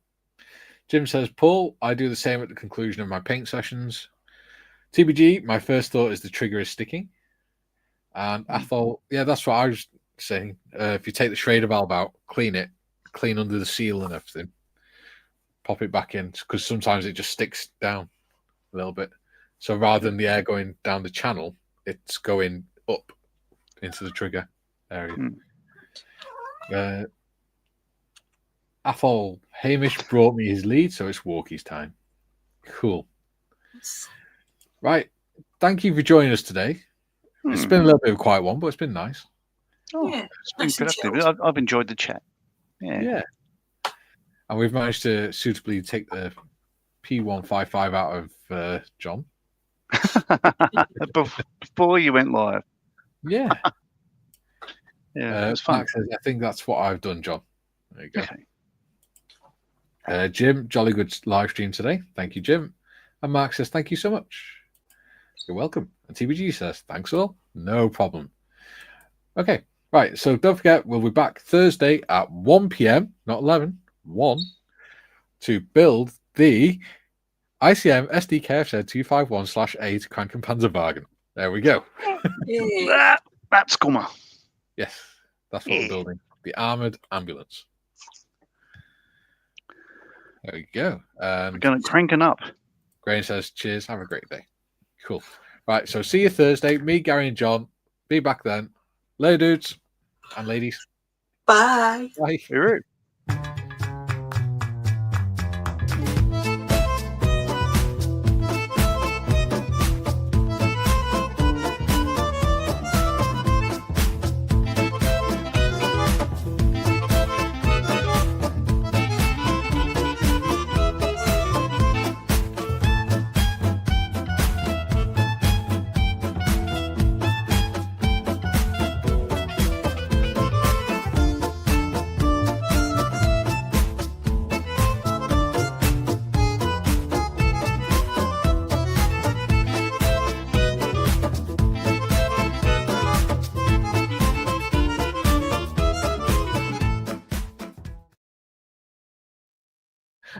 Jim says, Paul, I do the same at the conclusion of my paint sessions. TBG, my first thought is the trigger is sticking. And I thought, yeah, that's what I was saying. If you take the Schrader valve out, clean under the seal and everything, pop it back in, because sometimes it just sticks down a little bit. So rather than the air going down the channel, it's going up into the trigger area. Athol Hamish brought me his lead, so it's walkies time. Cool. Right. Thank you for joining us today. It's been a little bit of a quiet one, but it's been nice. Oh, Yeah, it's been nice and productive. I've enjoyed the chat. Yeah. And we've managed to suitably take the P155 out of John. Before you went live. Yeah. Yeah, it was fun. Mark says, I think that's what I've done, John. There you go. Okay. Jim, jolly good live stream today. Thank you, Jim. And Mark says, thank you so much. You're welcome. And TBG says, thanks all. No problem. Okay. Right. So don't forget, we'll be back Thursday at 1 p.m., not 11, 1, to build the ICM SDKFZ 251/8 Crank and Panzer Bargain. There we go. That's Scummer. Yes, that's what we're building. The armored ambulance. There we go. We're going to cranking up. Graham says, cheers. Have a great day. Cool. Right. So see you Thursday. Me, Gary, and John. Be back then. Later, dudes and ladies. Bye. Bye. Hooroo.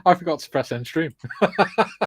I forgot to press end stream.